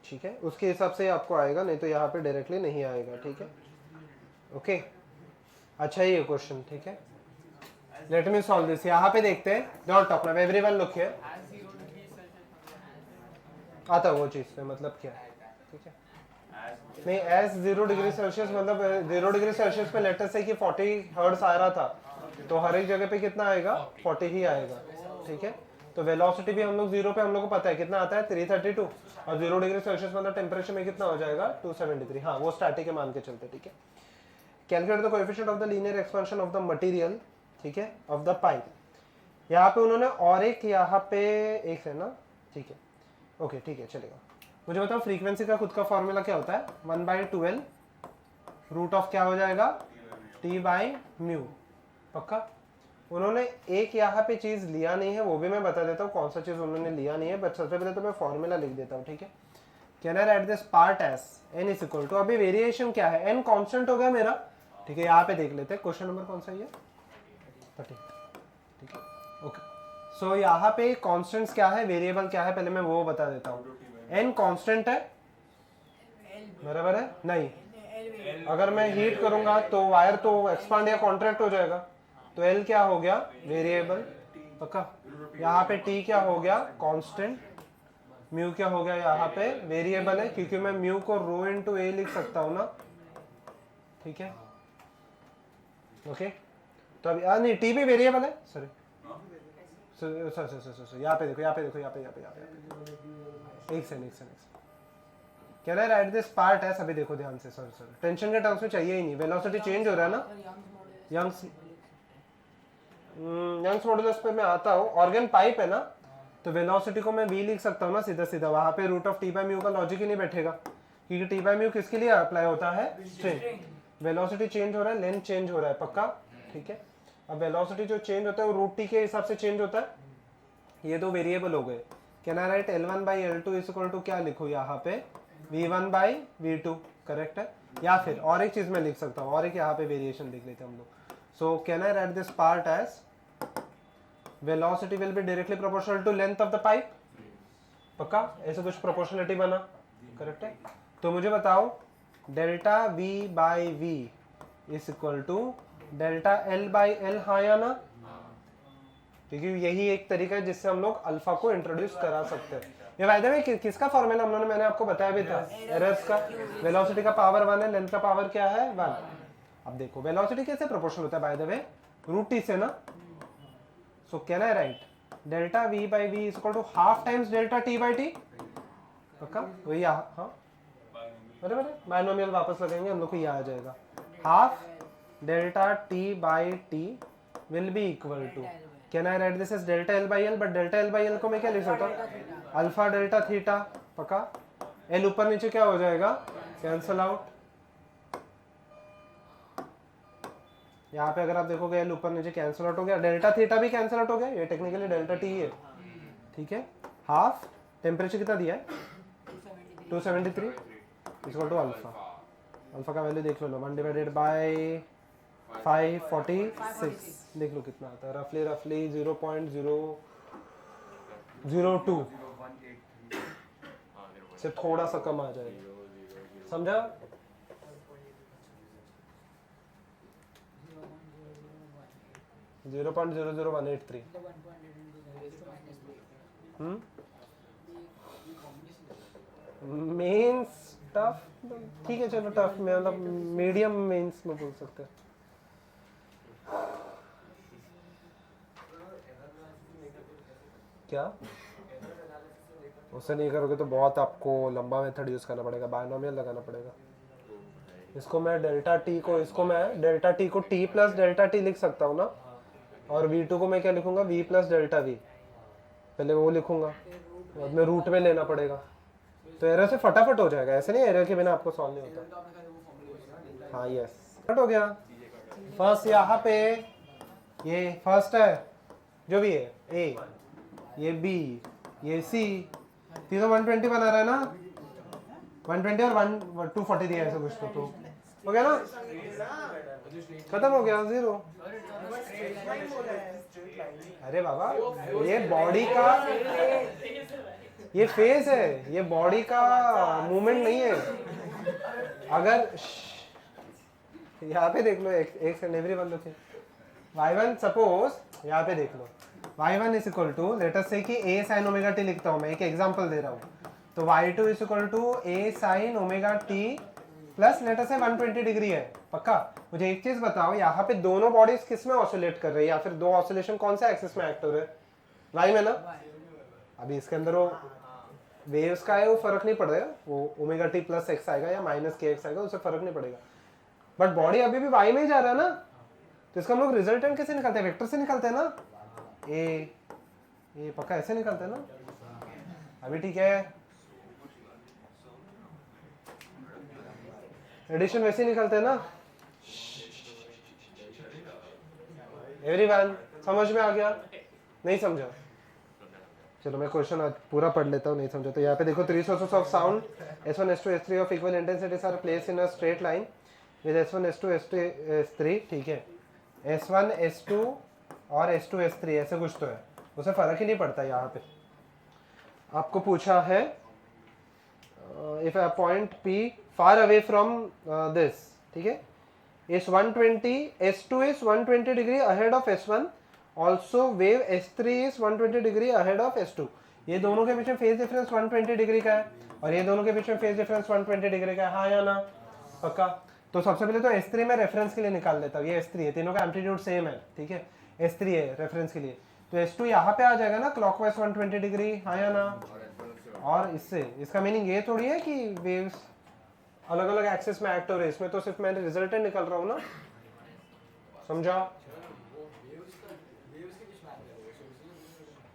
ठीक है, उसके हिसाब से आपको आएगा, नहीं तो यहाँ पे डायरेक्टली नहीं आएगा। ठीक है, ओके। अच्छा ये क्वेश्चन, ठीक है, लेट मी सॉल्व दिस। यहाँ पे देखते हैं, don't talk now, everyone look here. आता वो चीज पे मतलब क्या है? ठीक है, नहीं एस 0 डिग्री सेल्सियस मतलब 0 डिग्री सेल्सियस पे लेटर से कि 40 हर्ट्ज आ रहा था, तो हर एक जगह पे कितना आएगा? 40 ही आएगा। ठीक है, तो वेलोसिटी भी हम लोग 0 पे हम लोग को पता है कितना आता है, 332, और 0 डिग्री सेल्सियस मतलब टेम्परेचर में कितना हो जाएगा? 273। हाँ, वो स्टैटिक है मान के चलते। ठीक है, calculate the coefficient of the linear expansion of the material, ठीक है, ऑफ द पाइप। यहाँ पे उन्होंने और एक यहाँ पे एक है ना, ठीक है, ओके ठीक है चलेगा। मुझे बताओ फ्रीक्वेंसी का खुद का फॉर्मूला क्या होता है? 1/12 रूट ऑफ क्या हो जाएगा? T/μ। पक्का। उन्होंने एक यहाँ पे चीज लिया नहीं है, वो भी मैं बता देता हूँ कौन सा चीज उन्होंने लिया नहीं है, बट सबसे पहले तो मैं फॉर्मूला लिख देता हूँ। ठीक है, can I write this part as n is equal to, अभी वेरिएशन क्या है? n कांस्टेंट हो गया मेरा। ठीक है, यहाँ पे देख लेते हैं क्वेश्चन नंबर कौन सा है? 30। ठीक है, ओके। सो यहाँ पे कांस्टेंट्स क्या है, वेरिएबल क्या है, पहले मैं वो बता देता हूँ। n कांस्टेंट है, बराबर है? नहीं, अगर मैं हीट करूंगा तो वायर तो एक्सपांड या कॉन्ट्रैक्ट हो जाएगा, तो L क्या हो गया? वेरिएबल। पक्का। यहाँ पे T क्या हो गया? कांस्टेंट। म्यू क्या हो गया? यहाँ पे वेरिएबल है, क्योंकि मैं म्यू को रो इनटू a लिख सकता हूँ ना। ठीक है, ओके। तो अभी नहीं, T भी वेरिएबल है, सॉरी सर यहाँ पे देखो, यहाँ पे देखो, यहाँ पे एक second. Can I write this part S, अभी देखो ध्यान से, सर टेंशन के टर्म्स में चाहिए ही नहीं, वेलोसिटी चेंज हो रहा है ना। यंग्स मॉडुलस पे मैं आता हूँ, ऑर्गन पाइप है ना, तो वेलोसिटी को मैं v लिख सकता हूँ ना सीधा सीधा, वहां पे रूट ऑफ T/μ का लॉजिक ही नहीं बैठेगा, क्योंकि T/μ किसके लिए अप्लाई होता है? स्ट्रिंग। वेलोसिटी चेंज हो रहा है, लेंथ चेंज हो रहा है। पक्का। ठीक है, अब वेलोसिटी जो चेंज होता है वो रूट t के हिसाब से चेंज होता है। ये दो वेरिएबल हो गए। Can I write L1/L2 is equal to क्या लिखो यहाँ पे? V1/V2। करेक्ट है, या फिर और एक चीज मैं लिख सकता हूँ, और एक यहाँ पे वेरिएशन लिख लेते हैं हम लोग। So can I write this part as velocity will be directly proportional to length of the pipe. पक्का, ऐसे कुछ प्रोपोर्शनलिटी बना। करेक्ट है, तो मुझे बताओ delta V/V is equal to delta L/L, हाँ या ना? क्योंकि यही एक तरीका है जिससे हम लोग अल्फा को इंट्रोड्यूस करा सकते हैं। ये वायदे में किसका फॉर्मूला हम लोगों ने, मैंने आपको बताया भी था, एरर्स का। वेलोसिटी का पावर 1 है, लेंथ का पावर क्या है? 1। अब देखो वेलोसिटी कैसे प्रोपोर्शनल होता है by the way? Root t से ना। So can I write delta V/V is equal to half times delta T/T। पक्का, वही हाँ बराबर है, बायनोमियल वापस लगाएंगे हम लोग को ये आ जाएगा, half delta T/T will be equal to, can I write this as delta L/L, but delta L/L को मैं क्या लिख सकता हूँ? Alpha delta theta. पक्का, L ऊपर नीचे क्या हो जाएगा? Cancel out. यहाँ पे अगर आप देखोगे L ऊपर नीचे कैंसल आउट हो गया, डेल्टा थीटा भी कैंसल आउट हो गया, ये टेक्निकली डेल्टा T है। ठीक है, हाफ टेम्परेचर कितना दिया है? 273 इक्वल टू अल्फा। अल्फा का वैल्यू देख लो, 1/546 देख लो कितना आता है, रफली 0.002 से थोड़ा सा कम आ जाएगा। समझा? जीरो 0.00183। मेंस टफ, ठीक है चलो टफ में मतलब मीडियम मेंस में बोल सकते हैं। क्या उससे नहीं करोगे तो बहुत आपको लंबा मेथड यूज करना पड़ेगा, बायनोमियल लगाना पड़ेगा। इसको मैं डेल्टा टी को, इसको मैं डेल्टा टी को टी प्लस डेल्टा टी लिख सकता हूँ ना, और v2 को मैं क्या लिखूंगा? v प्लस डेल्टा वी, पहले वो लिखूंगा, बाद में रूट में लेना पड़ेगा, तो एरर से फटाफट हो जाएगा। ऐसे नहीं एरर के बिना आपको सॉल्व नहीं होता। हाँ यस, कट हो गया। फर्स्ट यहाँ पे ये फर्स्ट है जो भी है, ए, ये बी, ये सी, तीनों 120 बना रहा है ना। 120 और 240 दिया ऐसा कुछ तो हो गया ना, खत्म हो गया, जीरो। अरे बाबा ये बॉडी का ये फेस है, ये बॉडी का मूवमेंट नहीं है। अगर यहाँ पे देख लो, एक second everyone look, y1 suppose यहाँ पे देख लो, y1 is equal to let us say कि a sin ओमेगा t लिखता हूँ मैं, एक एग्जांपल दे रहा हूँ, तो y2 is equal to a sin omega t plus let us say 120 degree है। पक्का? मुझे एक चीज बताओ, यहाँ पे दोनों बॉडीज किस में ऑसिलेट कर रही है, या फिर दो ऑसिलेशन कौन सा एक्सिस में एक्ट हो रहे हैं? y में ना। अभी इसके अंदर वो वेव्स का है, वो फर्क नहीं पड़ेगा, वो ओमेगा टी प्लस एक्स आएगा या माइनस के एक्स आएगा, उससे फर्क नहीं पड़ेगा, बट बॉडी अभी भी y में ही जा रहा है ना, तो इसका हम लोग रिजल्टेंट कैसे निकालते हैं? वेक्टर से निकालते हैं ना, ए पक्का ऐसे निकालते हैं ना। अभी ठीक है, एडिशन वैसे ही निकालते हैं ना। एवरीवन समझ में आ गया? नहीं समझा? चलो मैं क्वेश्चन पूरा पढ़ लेता हूँ, नहीं समझा तो यहाँ पे देखो, 3 sources of sound S1 S2 S3 of equal intensities are placed in a straight line with S1 S2 S2 S3, ठीक है। S1 S2 और S2 S3 ऐसे कुछ तो है, उसे फर्क ही नहीं पड़ता। यहाँ पे आपको पूछा है if a point P far away from this, ठीक है, is 120, S2 is 120 degree ahead of S1, also wave S3 is 120 degree ahead of S2। ये दोनों के बीच में फेज डिफरेंस 120 डिग्री का है, और ये दोनों के बीच में फेज डिफरेंस 120 डिग्री का है, हाँ या ना? पक्का? तो सबसे पहले तो S3 में रेफरेंस के लिए निकाल लेता हूँ, ये S3 है, तीनों का एम्पलीट्यूड सेम है, ठीक है, S3 है रेफरेंस के लिए, तो S2 यहाँ पे आ जाएगा ना क्लॉकवाइज 120 डिग्री, हाँ या ना? और इससे इसका मीनिंग ये थोड़ी है कि वेव्स अलग अलग एक्सिस में एक्ट हो रहे हैं, इसमें तो सिर्फ मैं रिजल्टेंट निकल रहा हूँ ना, समझा?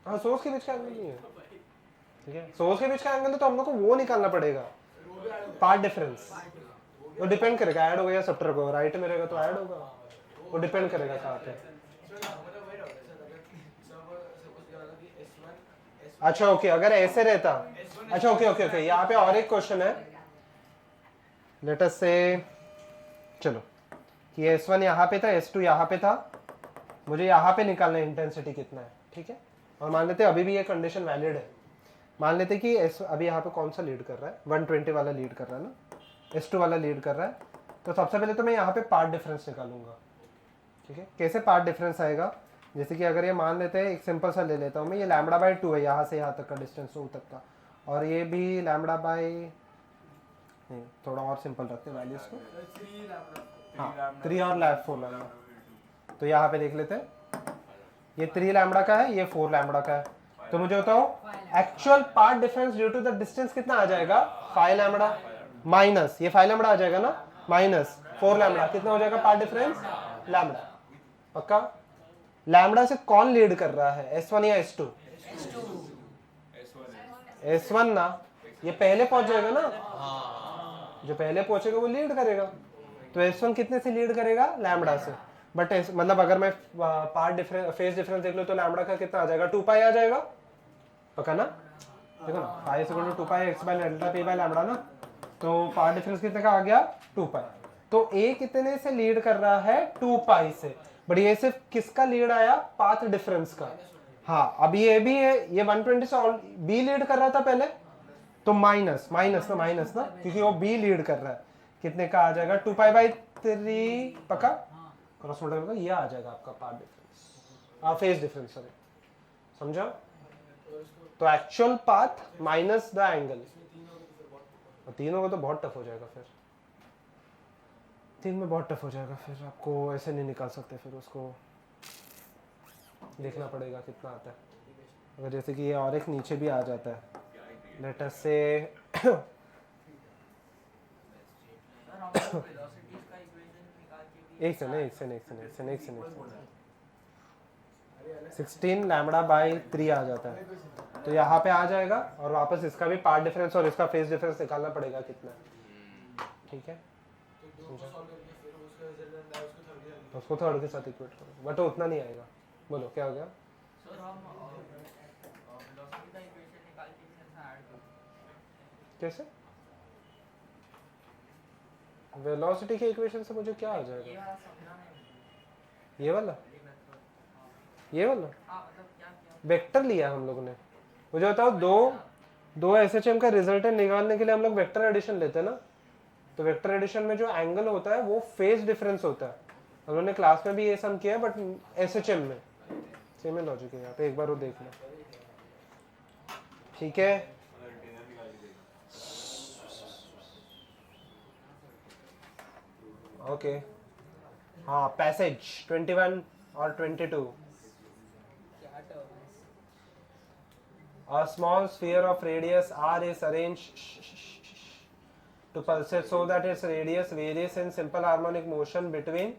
हाँ, सोर्स के बीच का एंगल नहीं है, ठीक है, सोर्स के बीच का एंगल तो हम लोग को वो निकालना पड़ेगा, पार्ट डिफरेंस। वो डिपेंड करेगा ऐड होगा या सब्ट्रैक्ट होगा, राइट में रहेगा तो ऐड होगा, वो डिपेंड करेगा कहाँ पे। अच्छा ओके, अगर ऐसे रहता, अच्छा ओके ओके ओके, यहाँ पे और एक क्वेश्चन है, लेट अस से, चलो कि S1 यहाँ पे था, S2 यहाँ पे था, मुझे यहाँ पे निकालना है इंटेंसिटी कितना है, ठीक है, और मान लेते अभी भी ये कंडीशन वैलिड है, मान लेते कि अभी यहाँ पे कौन सा लीड कर रहा है, 120 वाला लीड कर रहा है ना, S2 वाला लीड कर रहा है, तो सबसे पहले तो मैं यहाँ पे पार्ट डिफरेंस निकालूंगा, ठीक है। कैसे पार्ट डिफरेंस आएगा? जैसे कि अगर ये मान लेते हैं, एक सिंपल सा ले लेता हूँ मैं, ये λ/2 है यहाँ से यहाँ तक का डिस्टेंस, 2 तक का, और ये भी λ/, नहीं थोड़ा और सिंपल रखते हैं वैल्यूज को, हाँ 3 और 4 लैम्बडा, तो यहाँ पे देख लेते हैं, ये 3 लैम्बडा का है, ये 4 लैम्बडा का है, तो मुझे बताओ actual path difference due to the distance कितना आ जाएगा? 5 लैम्बडा माइनस ये 5 लैम्बडा आ जाएगा ना, माइनस 4 लैम्बडा, कितना हो जाएगा पार्ट डिफरेंस? लैम्बडा। पक्का? लैम्बडा से कौन लीड कर रहा है, S1 या S2? S1 ना, ये पहले पहुंच जाएगा ना, जो पहले पहुंचेगा वो लीड करेगा, तो S1 कितने से लीड करेगा? लैम्बडा से, बट मतलब अगर मैं पार्ट डिफरेंस फेज डिफरेंस देख लो तो लैम्बडा का कितना आ जाएगा? 2 पाई आ जाएगा। पक्का ना? देखो ना, pi is equal to 2 pi x by delta p by lambda ना, तो पार्ट डिफरेंस कितने का आ गया? 2 पाई। तो a कितने से लीड कर रहा है? 2 पाई से, बट ये सिर्फ किसका लीड आया? पाथ डिफरेंस का। हाँ, अब ये भी है, ये 120 से b लीड कर रहा था पहले, तो माइनस ना, क्योंकि वो b लीड कर रहा है, कितने का आ जाएगा? 2 पाई बाई 3। पक्का? क्रॉस मल्टीप्लाई ये आ जाएगा आपका path difference, phase difference, sorry, समझा? तो actual path minus the angle, तीनों का तो बहुत टफ हो जाएगा, फिर 3 में बहुत टफ हो जाएगा, फिर आपको ऐसे नहीं निकाल सकते, फिर उसको देखना पड़ेगा कितना आता है। अगर जैसे कि ये और एक नीचे भी आ जाता है, लेट अस से एक से 16 लैम्बडा बाई 3 आ जाता है, तो यहाँ पे आ जाएगा, और वापस इसका भी पार्ट डिफरेंस और इसका फेज डिफरेंस निकालना पड़ेगा कितना, ठीक है? उसको थर्ड के साथ इक्वेट करो, बट उतना नहीं आएगा। बोलो क्या हो गया? सर हम वेलोसिटी का इक्वेशन निकाल के इसमें ऐड करो। कैसे? वेलोसिटी के इक्वेशन से मुझे क्या आ जाएगा? ये वाला वेक्टर लिया हम लोगों ने। मुझे बताओ दो एसएचएम का रिजल्टेंट निकालने के लिए हम लोग वेक्टर एडिशन लेते हैं ना। तो वेक्टर एडिशन में जो एंगल होता है वो फेज डिफरेंस होता है। हम लोगों ने क्लास में भी ये सम किया है, बट एसएचएम में सेम ही लॉजिक है यहाँ पे, एक बार वो देख लो। ठीक है, ओके। हाँ, पैसेज 21 और 22। A small sphere of radius r is arranged to pulsate so that its radius varies in simple harmonic motion between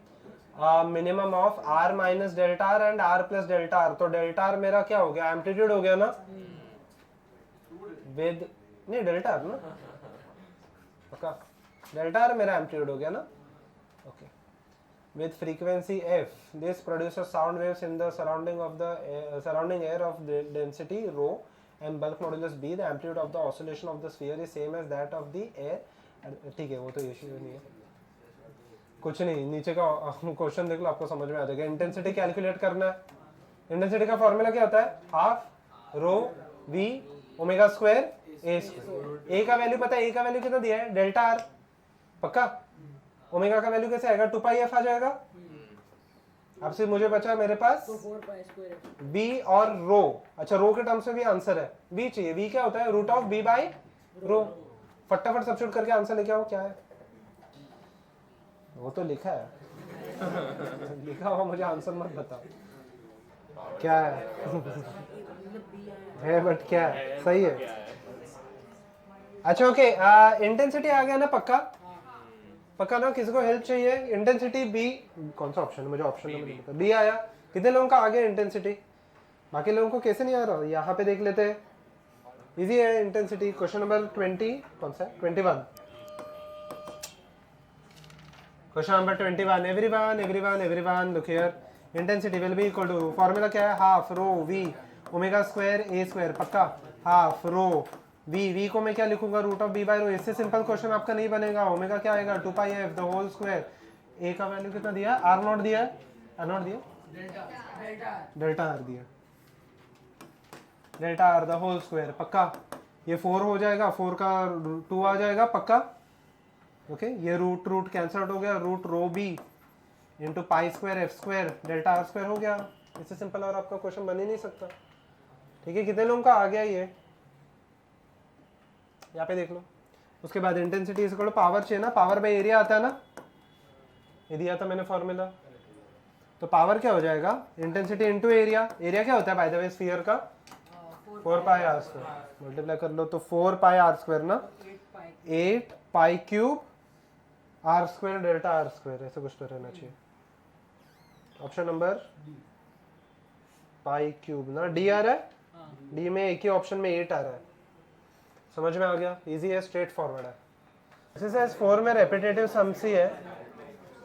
a minimum of r minus delta r and r plus delta r। तो delta r मेरा क्या हो गया? एम्पलीट्यूड हो गया ना, विद नहीं डेल्टा आर ना, पक्का डेल्टा आर मेरा एम्पलीट्यूड हो गया ना। Okay, with frequency f this produces sound waves in the surrounding air of the density rho and bulk modulus b। the amplitude of the oscillation of the sphere is same as that of the air। ठीक है, वो तो इश्यू नहीं है, कुछ नहीं। नीचे का क्वेश्चन देख लो, आपको समझ में आ जाएगा। इंटेंसिटी कैलकुलेट करना है। इंटेंसिटी का फॉर्मूला क्या होता है? Half rho v omega square ए स्क्वायर। ए का वैल्यू पता है, ए का वैल्यू कितना दिया है? डेल्टा आर, पक्का। ओमेगा का वैल्यू कैसे आएगा? 2 पाई एफ आ जाएगा। अब सिर्फ मुझे बचा मेरे पास बी और रो। अच्छा, रो के टर्म्स में भी आंसर है, बी चाहिए। बी क्या होता है? Root of B by rho. फटाफट सब्स्टिट्यूट करके आंसर लेके आओ। क्या है वो? तो लिखा है लिखा हुआ, मुझे आंसर मत बताओ क्या है बट क्या है? सही है। अच्छा, ओके। इंटेंसिटी आ गया ना, पक्का ना? किसी को हेल्प चाहिए? इंटेंसिटी बी, कौन सा ऑप्शन है? मुझे ऑप्शन नंबर नहीं पता। बी आया। कितने लोगों का आ गया इंटेंसिटी? बाकी लोगों को कैसे नहीं आ रहा? यहाँ पे देख लेते हैं, इजी है इंटेंसिटी। क्वेश्चन नंबर 20 कौन सा है? 21। Question number 21। Everyone look here. Intensity will be equal to, formula क्या है? Half rho v omega square ए स्क्वायर, पक्का। हाफ रो वी को मैं क्या लिखूंगा? Root of B by rho. इससे सिंपल क्वेश्चन आपका नहीं बनेगा। ओमेगा क्या आएगा? 2 pi f the whole square. ए का वैल्यू कितना दिया? आर नॉट दिया, आर नॉट दिया, डेल्टा आर दिया, delta r the whole square, पक्का। ये 4 हो जाएगा, 4 का 2 आ जाएगा, पक्का। ओके, ये रूट कैंसल आउट हो गया। Root rho b into pi square f square delta r square हो गया। इससे सिंपल और आपका क्वेश्चन बन ही नहीं सकता। ठीक है, कितने लोगों का आ गया ये? यहाँ पे देख लो। उसके बाद intensity is equal to power चाहिए ना, पावर बाय एरिया आता है ना, ये दिया था मैंने फॉर्मूला। तो पावर क्या हो जाएगा? Intensity into area. एरिया क्या होता है बाय द वे स्फीयर का? 4 पाई आर स्क्वायर। मल्टीप्लाई कर लो तो 4 पाई आर स्क्वायर ना, 8 pi cube r square delta r square, ऐसा कुछ तो रहना चाहिए। ऑप्शन नंबर पाई क्यूब ना, डी आ रहा है। डी में एक ही ऑप्शन में 8 आ रहा है। समझ में आ गया? इजी है, स्ट्रेट फॉरवर्ड है। एक्सरसाइज 4 में रेपिटेटिव सम्स ही है,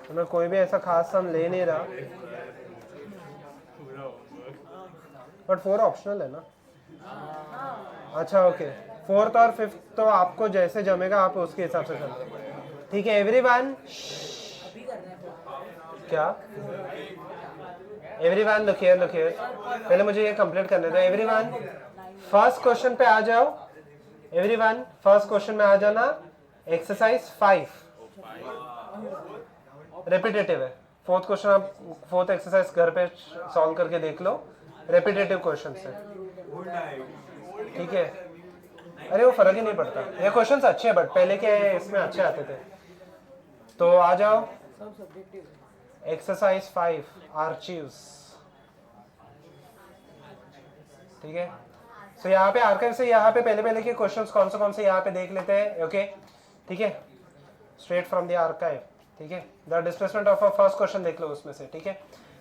तो मैं कोई भी ऐसा खास सम ले नहीं रहा, बट 4 ऑप्शनल है ना। अच्छा, ओके। 4th और 5th तो आपको जैसे जमेगा आप उसके हिसाब से करना। ठीक है एवरीवन, क्या एवरीवन लुक हियर पहले मुझे ये कंप्लीट करने दो। एवरीवन फर्स्ट क्वेश्चन पे आ जाओ। एवरीवन फर्स्ट क्वेश्चन में आ जाना। एक्सरसाइज 5 रेपिटेटिव है। 4th क्वेश्चन आप 4th एक्सरसाइज घर पे सॉल्व करके देख लो, रेपिटेटिव क्वेश्चन से। ठीक है, अरे वो फर्क ही नहीं पड़ता, ये क्वेश्चंस अच्छे हैं बट पहले के इसमें अच्छे आते थे। तो आ जाओ एक्सरसाइज 5 आर्चीव्स। ठीक है, तो यहाँ पे आर्काइव से यहाँ पे पहले के क्वेश्चंस कौन से यहाँ पे देख लेते हैं। ओके, ठीक है, स्ट्रेट फ्रॉम द आर्काइव। ठीक है, the displacement of a first question देख लो उसमें से। ठीक है,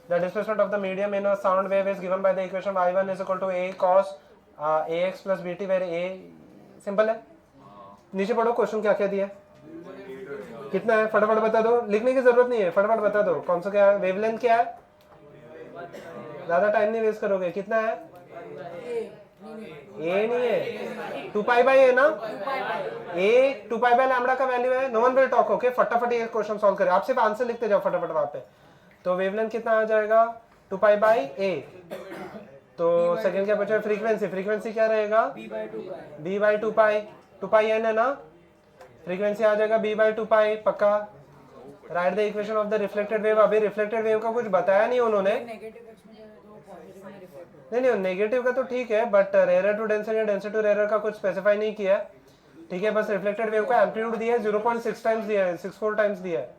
the displacement of the medium in a sound wave is given by the equation y1 is equal to a cos ax plus bt where a simple है। नीचे पढ़ो क्वेश्चन क्या क्या दिया है, कितना है, फटाफट बता दो, लिखने की जरूरत नहीं है, फटाफट बता दो कौन सा क्या है, वेवलेंथ क्या है, ज्यादा टाइम नहीं वेस्ट करोगे। कितना है ए नहीं है, 2 पाई बाई ए ना, ए 2 पाई बाई लैम्डा का वैल्यू है। No one will talk, okay. फटाफट ये क्वेश्चन सॉल्व करें, आप सिर्फ आंसर लिखते जाओ फटाफट वहां पे। तो वेवलेंथ कितना आ जाएगा, 2 पाई बाई ए। तो सेकंड क्या बचा, फ्रीक्वेंसी, फ्रीक्वेंसी क्या रहेगा, b by 2 pi, 2 pi n है ना, फ्रीक्वेंसी आ जाएगा b बाई 2 पाई, पक्का। Right the equation of the reflected wave. अभी रिफ्लेक्टेड वेव का कुछ बताया नहीं उन्होंने, नहीं नेगेटिव का तो ठीक है, but rare to denser, denser to rare का कुछ स्पेसिफाई नहीं किया है, ठीक है। बस रिफ्लेक्टेड वेव का एम्पलीट्यूड दिया है, 0.6 टाइम्स दिया है, 64 टाइम्स दिया है,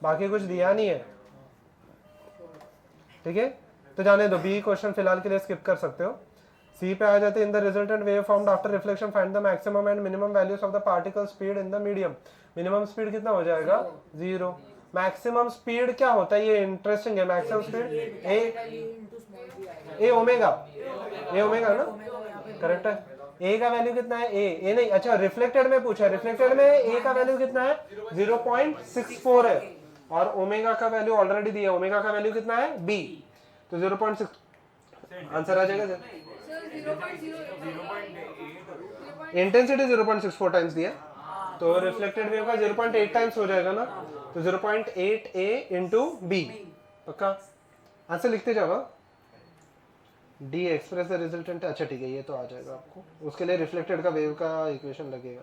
बाकी कुछ दिया नहीं है, ठीक है। तो जाने दो, बी क्वेश्चन फिलहाल के लिए स्किप कर सकते हो। सी पे आ जाते हैं, in the resultant wave formed after reflection find the maximum and minimum values of the particle speed in the medium. Minimum speed कितना हो जाएगा, 0। मैक्सिमम स्पीड क्या होता है, ये इंटरेस्टिंग है। मैक्सिमम स्पीड ए ओमेगा, ए ओमेगा ना, करेक्ट है। ए का वैल्यू कितना है, ए नहीं, अच्छा रिफ्लेक्टेड में पूछा, रिफ्लेक्टेड में ए का वैल्यू कितना है, 0.64 है, और ओमेगा का वैल्यू ऑलरेडी दिया है, ओमेगा का वैल्यू कितना है, बी, तो 0.6 आंसर आ जाएगा सर। इंटेंसिटी 0.64 टाइम्स दिया, तो रिफ्लेक्टेड वेव का 0.8 टाइम्स हो जाएगा ना, तो 0.8 ए इंटू बी, पक्का। आंसर लिखते जाओ, डी एक्सप्रेस द रिजल्टेंट, अच्छा ठीक है, ये तो आ जाएगा आपको, उसके लिए रिफ्लेक्टेड का वेव का इक्वेशन लगेगा।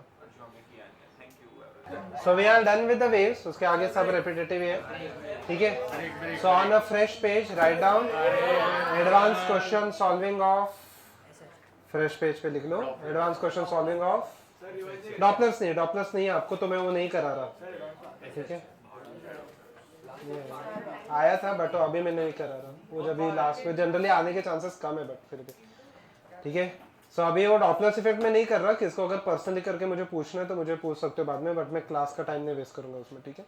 So we are done with the waves, उसके आगे सब रिपीटेटिव है, ठीक है। So on a fresh page write down advance question solving of, fresh page पे लिख लो advance question solving of Doppler's नहीं है आपको, तो मैं वो नहीं करा रहा, ठीक है। आया था बट अभी मैं नहीं करा रहा, वो जब भी लास्ट में जनरली आने के चांसेस कम है, बट फिर भी ठीक है। सो अभी वो डॉपलर्स इफेक्ट में नहीं कर रहा, किसको अगर पर्सनली करके मुझे पूछना है तो मुझे पूछ सकते हो बाद में, बट मैं क्लास का टाइम नहीं वेस्ट करूंगा उसमें, ठीक है।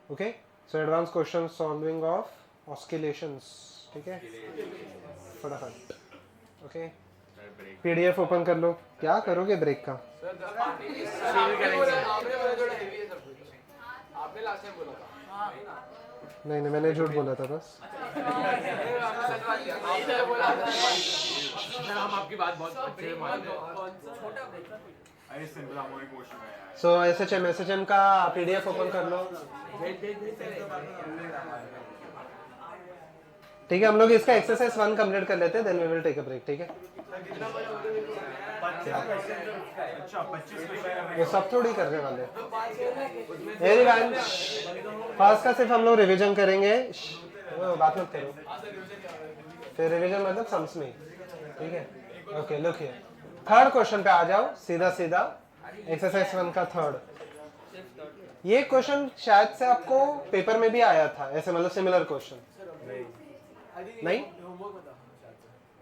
Okay, so advance question solving of oscillations, ठीक है, फटाफट। ओके, पीडीएफ ओपन कर लो। क्या करोगे ब्रेक का, आपने लास्ट टाइम बोला था। नहीं मैंने झूठ बोला था बस। हम आपकी बात बहुत अच्छे से मानते हैं। सो एसएचएम का पीडीएफ ओपन कर लो, ठीक है। हम लोग इसका एक्सरसाइज 1 कंप्लीट कर लेते हैं, then we will take a break, ठीक है। वो सब थोड़ी करने वाले, फर्स्ट का सिर्फ हम लोग रिवीजन करेंगे, बात मत करो, फिर रिवीजन मतलब सम्स में, ठीक है। Okay, look here, third question पे आ जाओ, सीधा एक्सरसाइज 1 का थर्ड। ये क्वेश्चन शायद से आपको पेपर में भी आया था, ऐसे मतलब सिमिलर क्वेश्चन नहीं,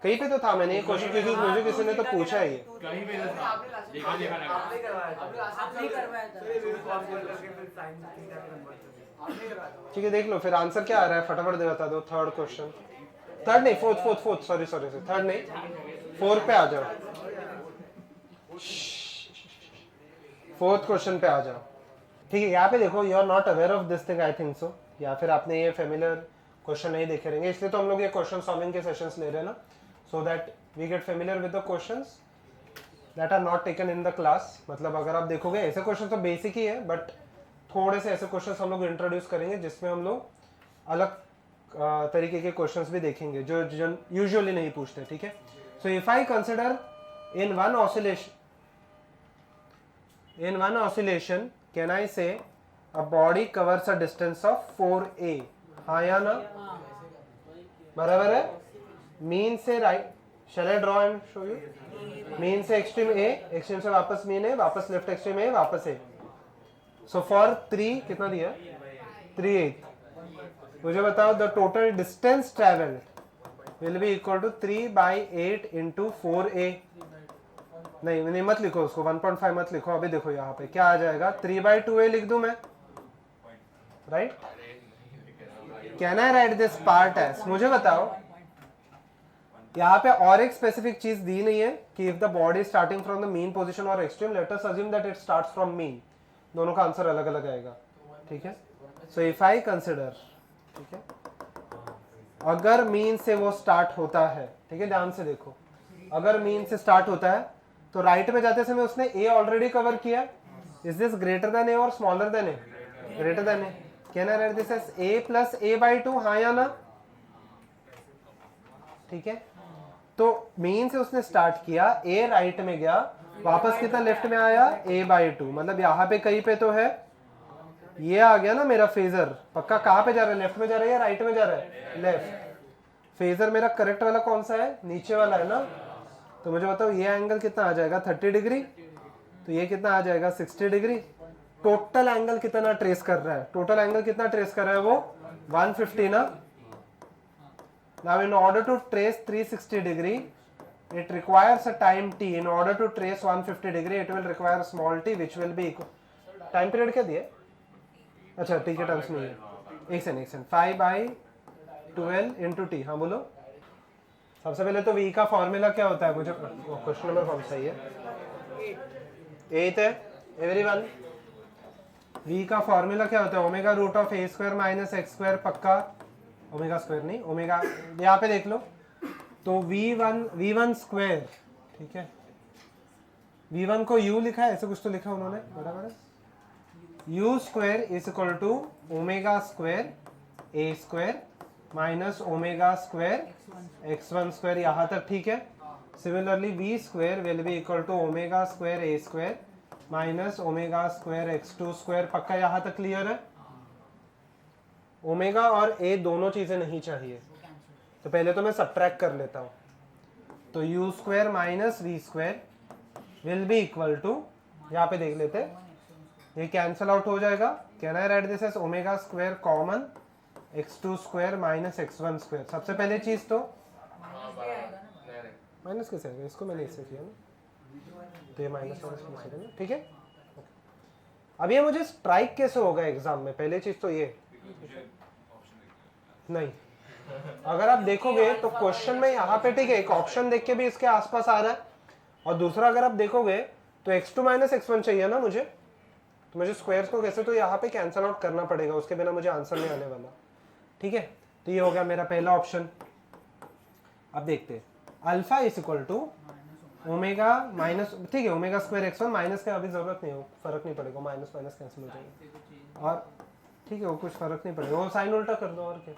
कहीं पे तो था, मैंने ये क्वेश्चन क्योंकि मुझे किसी ने तो पूछा है ये, कहीं पे था, देखा ठीक है। देख लो फिर आंसर क्या आ रहा है, फटाफट दे बता दो। थर्ड क्वेश्चन, थर्ड नहीं, फोर्थ, सॉरी थर्ड नहीं, 4 पे आ जाओ, 4th क्वेश्चन पे आ जाओ, ठीक है। यहाँ पे देखो, you are not aware of this thing, I think so, या फिर आपने ये फेमिलियर क्वेश्चन नहीं देखे रहेंगे, इसलिए तो हम लोग ये क्वेश्चन सॉल्विंग के सेशंस ले रहे हैं ना, so that we get familiar with the questions that are not taken in the class. मतलब अगर आप देखोगे ऐसे क्वेश्चन तो बेसिक ही है, बट थोड़े से ऐसे क्वेश्चंस हम लोग इंट्रोड्यूस करेंगे जिसमें हम लोग अलग तरीके के क्वेश्चंस भी देखेंगे जो यूजुअली नहीं पूछते, ठीक है। So if I consider in one oscillation can I say a body covers a distance of 4a, हाँ या ना, बराबर है। मीन से right, shall I draw and show you, mean से एक्सट्रीम ए, एक्सट्रीम से वापस मीन है, वापस लेफ्ट एक्सट्रीम ए, वापस ए। सो फॉर 3 कितना दिया, 3/8। मुझे बताओ the total distance travelled will be equal to 3/8 into 4a। नहीं मत लिखो उसको, 1.5 मत लिखो, अभी देखो यहाँ पे क्या आ जाएगा, 3/2a लिख दूं मैं, right. Can I write this part as, मुझे बताओ यहाँ पे और एक स्पेसिफिक चीज दी नहीं है कि if the body starting from the mean position or extreme, let us assume that it starts from mean, दोनों का आंसर अलग अलग आएगा, ठीक है। सो इफ आई कंसिडर, ठीक है, अगर मीन से वो स्टार्ट होता है, ठीक है, ध्यान से देखो, अगर मीन से स्टार्ट होता है तो राइट में जाते समय उसने ए ऑलरेडी कवर किया. Is this greater than A और smaller than A? Greater than A. Can I write this as A plus A by 2? हाँ या ना? ठीक है. तो मीन से उसने स्टार्ट किया, ए राइट में गया, वापस कितना लेफ्ट में आया? ए बाई 2. मतलब यहाँ पे कहीं पे तो है, ये आ गया ना मेरा फेजर. पक्का कहाँ पे जा रहा है? लेफ्ट में जा रहा है या राइट में जा रहा है? लेफ्ट. फेजर मेरा करेक्ट वाला कौन सा है? नीचे वाला है ना. तो मुझे बताओ ये एंगल कितना आ जाएगा? 30 डिग्री. तो ये कितना आ जाएगा? 60 डिग्री. टोटल एंगल कितना ट्रेस कर रहा है? टोटल एंगल कितना ट्रेस कर रहा है वो? 150 ना. Now in order to trace 360 degree it requires a time t. In order to trace 150 degree it will require small t which will be equal. Time period क्या दिया? अच्छा t के टर्म्स में है. एक सेकंड 5/12 इंटू टी. हाँ बोलो. सबसे पहले तो v का फॉर्मूला क्या होता है? मुझे क्वेश्चन नंबर कौन सा है? 8 है एवरीवन. v का फॉर्मूला क्या होता है? Omega root of a square minus x square. पक्का ओमेगा स्क्वायर नहीं, ओमेगा. यहाँ पे देख लो. तो v1 स्क्वायर. ठीक है. v1 को u लिखा है, ऐसे कुछ तो लिखा उन्होंने, बराबर है. u square is equal to omega square a square minus omega square x1 square. यहाँ तक ठीक है. Similarly v square will be equal to omega square a square minus omega square x2 square. पक्का यहाँ तक क्लियर है? ओमेगा और a दोनों चीजें नहीं चाहिए, तो पहले तो मैं सब्ट्रैक्ट कर लेता हूं. तो u square minus v square will be equal to, यहाँ पे देख लेते हैं, ये कैंसल आउट हो जाएगा. Can I write this as omega square common x2 square minus x1 square. सबसे पहले चीज तो माइनस कैसे आएगा? इसको मैंने इससे किया ना, तो ये माइनस माइनस. ठीक है. अब ये मुझे स्ट्राइक कैसे होगा एग्जाम में? पहले चीज तो ये नहीं. अगर आप देखोगे तो क्वेश्चन में यहाँ पे ठीक है एक ऑप्शन देख के भी इसके आसपास आ रहा है, और दूसरा अगर आप देखोगे तो x2 माइनस x1 चाहिए ना मुझे. तो मुझे स्क्वायर्स को कैसे तो यहाँ पे कैंसल आउट करना पड़ेगा, उसके बिना मुझे आंसर नहीं आने वाला. ठीक है. तो ये हो गया मेरा पहला ऑप्शन. अब देखते हैं alpha is equal to omega minus. ठीक है. ओमेगा स्क्वायर x1 माइनस का अभी जरूरत नहीं हो, फर्क नहीं पड़ेगा, माइनस माइनस कैंसिल हो जाएगा. और ठीक है वो कुछ फर्क नहीं पड़ेगा, वो साइन उल्टा कर दो और क्या.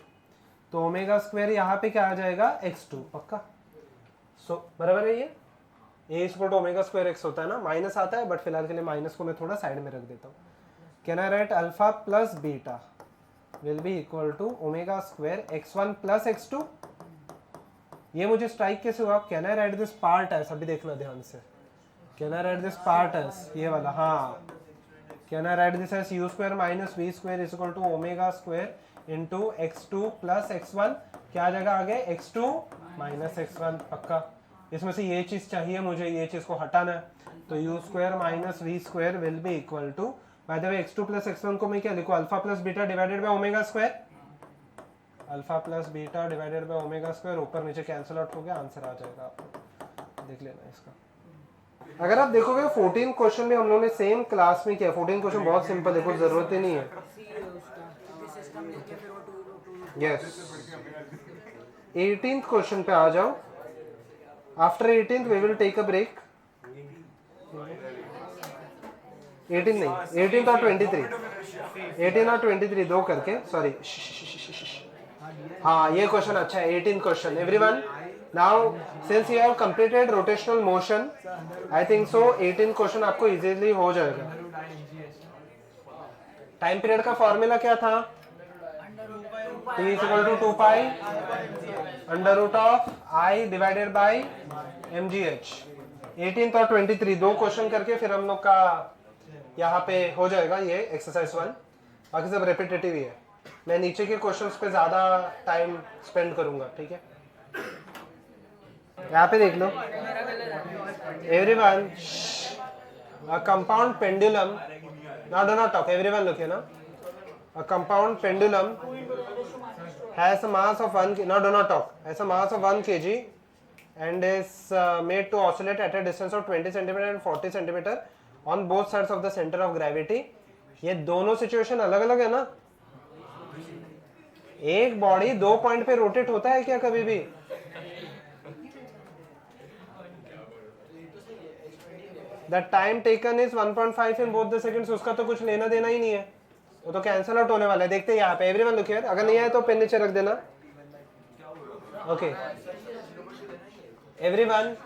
तो ओमेगा स्क्वायर यहाँ पे क्या आ जाएगा? x2. पक्का. सो बराबर है ये. a is equal to omega square x होता है ना, माइनस आता है, बट फिलहाल के लिए माइनस को मैं थोड़ा साइड में रख देता हूँ. Can I write alpha plus beta will be equal to omega square x1 plus x2. ये मुझे स्ट्राइक कैसे हुआ? Can I write this part as, अभी देखना ध्यान से. Can I write this part as, ये वाला. हाँ. Can I write this as u square minus v square is equal to omega square into x2 plus x1. क्या आ जाएगा आगे? x2 minus x1. पक्का. इसमें से ये चीज चाहिए मुझे, ये चीज को हटाना है. तो u square minus v square will be equal to, by the way x2 plus x1 को मैं क्या लिखूं? Alpha plus beta divided by omega square. Alpha plus beta divided by omega square. ऊपर नीचे कैंसिल आउट हो गया, आंसर आ जाएगा. आपको देख लेना इसका. अगर आप देखोगे 14 क्वेश्चन भी हम लोगों ने सेम क्लास में किया. 14 क्वेश्चन बहुत सिंपल है, कुछ जरूरत ही नहीं है. यस. 18th क्वेश्चन पे आ जाओ. After 18th we will take a break. 18 नहीं, 18 और 23. 18 और 23 दो करके. सॉरी. हाँ ये क्वेश्चन अच्छा है. 18th question. Everyone now since you have completed rotational motion, I think so 18th question आपको इजीली हो जाएगा. टाइम पीरियड का फॉर्मूला क्या था? t is equal to 2 pi under root of i divided by mgh. 18th और 23 दो क्वेश्चन करके फिर हम लोग का यहाँ पे हो जाएगा ये एक्सरसाइज 1. बाकी सब रेपिटेटिव ही है. मैं नीचे के क्वेश्चंस पे ज्यादा टाइम स्पेंड करूंगा. ठीक है. यहाँ पे देख लो everyone. A compound pendulum. Now do not talk. Everyone look here ना. A compound pendulum has a mass of 1 kg. No, do not talk. Has a mass of 1 kg and is made to oscillate at a distance of 20 cm and 40 cm on both sides of the center of gravity. ये दोनों सिचुएशन अलग अलग है ना. एक बॉडी दो पॉइंट पे रोटेट होता है क्या कभी भी? The time taken is 1.5 in both the seconds, उसका तो कुछ लेना देना ही नहीं है, वो तो कैंसिल आउट होने वाला है। देखते हैं यहाँ पे, एवरीवन लुक हियर, अगर नहीं आए तो पेन नीचे रख देना। Okay everyone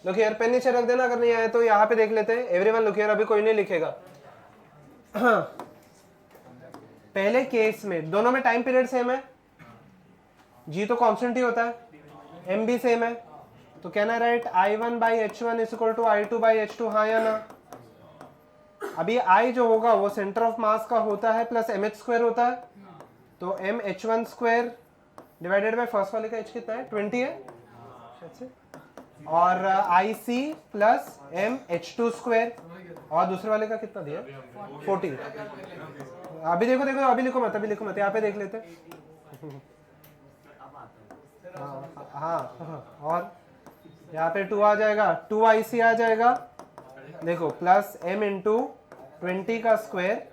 look here, pen नीचे रख देना अगर नहीं आए तो। यहाँ पे देख लेते हैं, एवरीवन लुक हियर, अभी कोई नहीं लिखेगा। पहले केस में दोनों में टाइम पीरियड सेम है, जी तो कांस्टेंट ही होता है, एम भी सेम है, तो कहना right I1/H1 is equal to I2/H2, हाँ या ना। अभी I जो होगा वो सेंटर ऑफ मास का होता है प्लस mh² होता है, तो mh1² डिवाइडेड बाय फर्स्ट वाले का h कितना है, 20 है शायद से, और IC प्लस mh2², और दूसरे वाले का कितना दिया, 40। अभी देखो देखो, अभी लिखो मत, अभी लिखो मत, यहाँ पे देख लेते हैं। हाँ, और यहाँ पे 2 आ जाएगा, 2IC आ जाएगा, देखो प्लस m इंटू 20 का square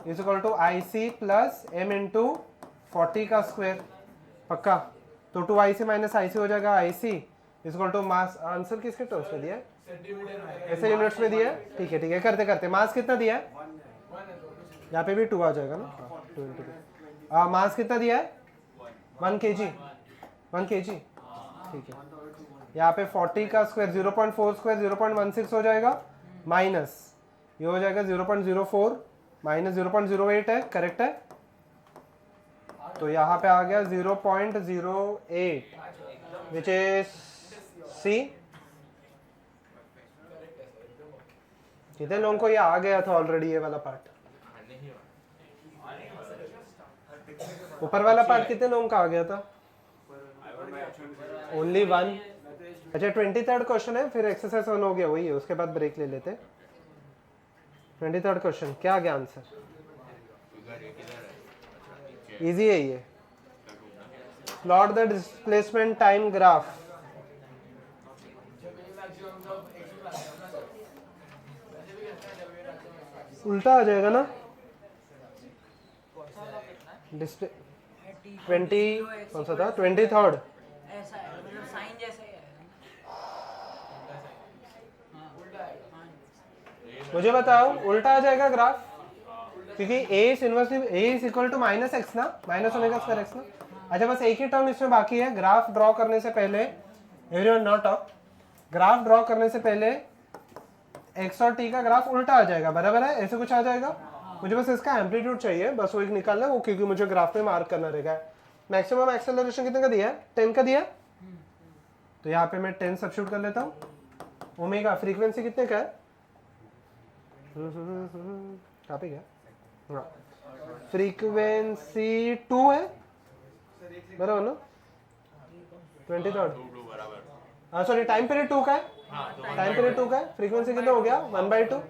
is equal to IC plus m into 40 का स्क्वायर, पक्का। तो 2IC माइनस IC हो जाएगा, IC is equal to mass, answer किसके टर्म्स में दिया है, ऐसे यूनिट्स में दिया है, ठीक है ठीक है, करते करते। मास कितना दिया है, यहाँ पे भी 2 आ जाएगा ना, 2 इंटू 2, मास कितना दिया है, 1 kg, 1 kg, ठीक है। यहाँ पे 40 का स्क्वायर 0.4 स्क्वायर 0.16 हो जाएगा, माइनस ये हो जाएगा 0.04 माइनस 0.08 है, करेक्ट है। तो यहाँ पे आ गया 0.08 विच इज सी। कितने लोगों को ये आ गया था ऑलरेडी, ये वाला पार्ट, ऊपर वाला पार्ट कितने लोगों का आ गया था, ओनली 1। अच्छा 23rd क्वेश्चन है, फिर एक्सरसाइज 1 हो गया, वही है, उसके बाद ब्रेक ले लेते। 23rd क्वेश्चन क्या आ गया आंसर, इजी है ये। Plot the displacement time graph. उल्टा आ जाएगा ना, डिस्प्ले 20 कौन सा था, 23rd, ऐसा है, मतलब साइन जैसा ही है। मुझे बताओ उल्टा आ जाएगा ग्राफ, क्योंकि a is inversely a is equal to minus x ना, माइनस ओमेगा स्क्वायर एक्स ना। अच्छा बस एक ही टर्म इसमें बाकी है, ग्राफ ड्रॉ करने से पहले, everyone not talk, graph draw करने से पहले x और t का ग्राफ उल्टा आ जाएगा, बराबर है, ऐसे कुछ आ जाएगा। मुझे बस इसका एम्पलीट्यूड चाहिए, बस वो एक निकालना है वो, क्योंकि मुझे ग्राफ में मार्क करना रहेगा। मैक्सिमम एक्सेलरेशन कितने का दिया है, 10 का दिया है, तो यहाँ पे मैं 10 सब्स्टिट्यूट कर लेता हूँ। ओमेगा फ्रीक्वेंसी कितने का है, कहाँ पे गया, फ्रीक्वेंसी 2 है, बराबर ना, 23rd, हाँ सॉरी टाइम पीरियड 2 का है, टाइम पीरियड 2 का है, फ्रीक्वेंसी कितना हो गया 1/2।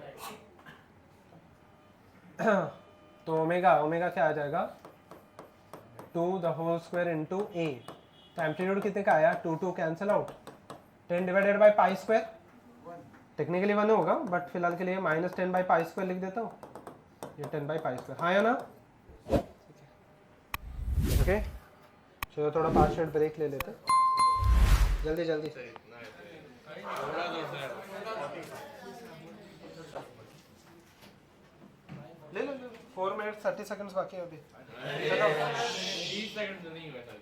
तो ओमेगा, ओमेगा क्या आ जाएगा, 2 द होल स्क्वायर इंटू ए, तो एम्पलीट्यूड कितने का आया, 2 cancel out, 10 divided by pi square, technically 1 होगा बट फिलहाल के लिए माइनस 10 बाई पाई स्क्वायर लिख देता हूँ, ये 10 बाई पाई स्क्वायर, हाँ या ना, ओके। चलो थोड़ा 5 मिनट ब्रेक ले लेते, जल्दी जल्दी। ले लो 4 मिनट 30 सेकंड्स बाकी है अभी, चलो 30 सेकंड तो नहीं हुआ था।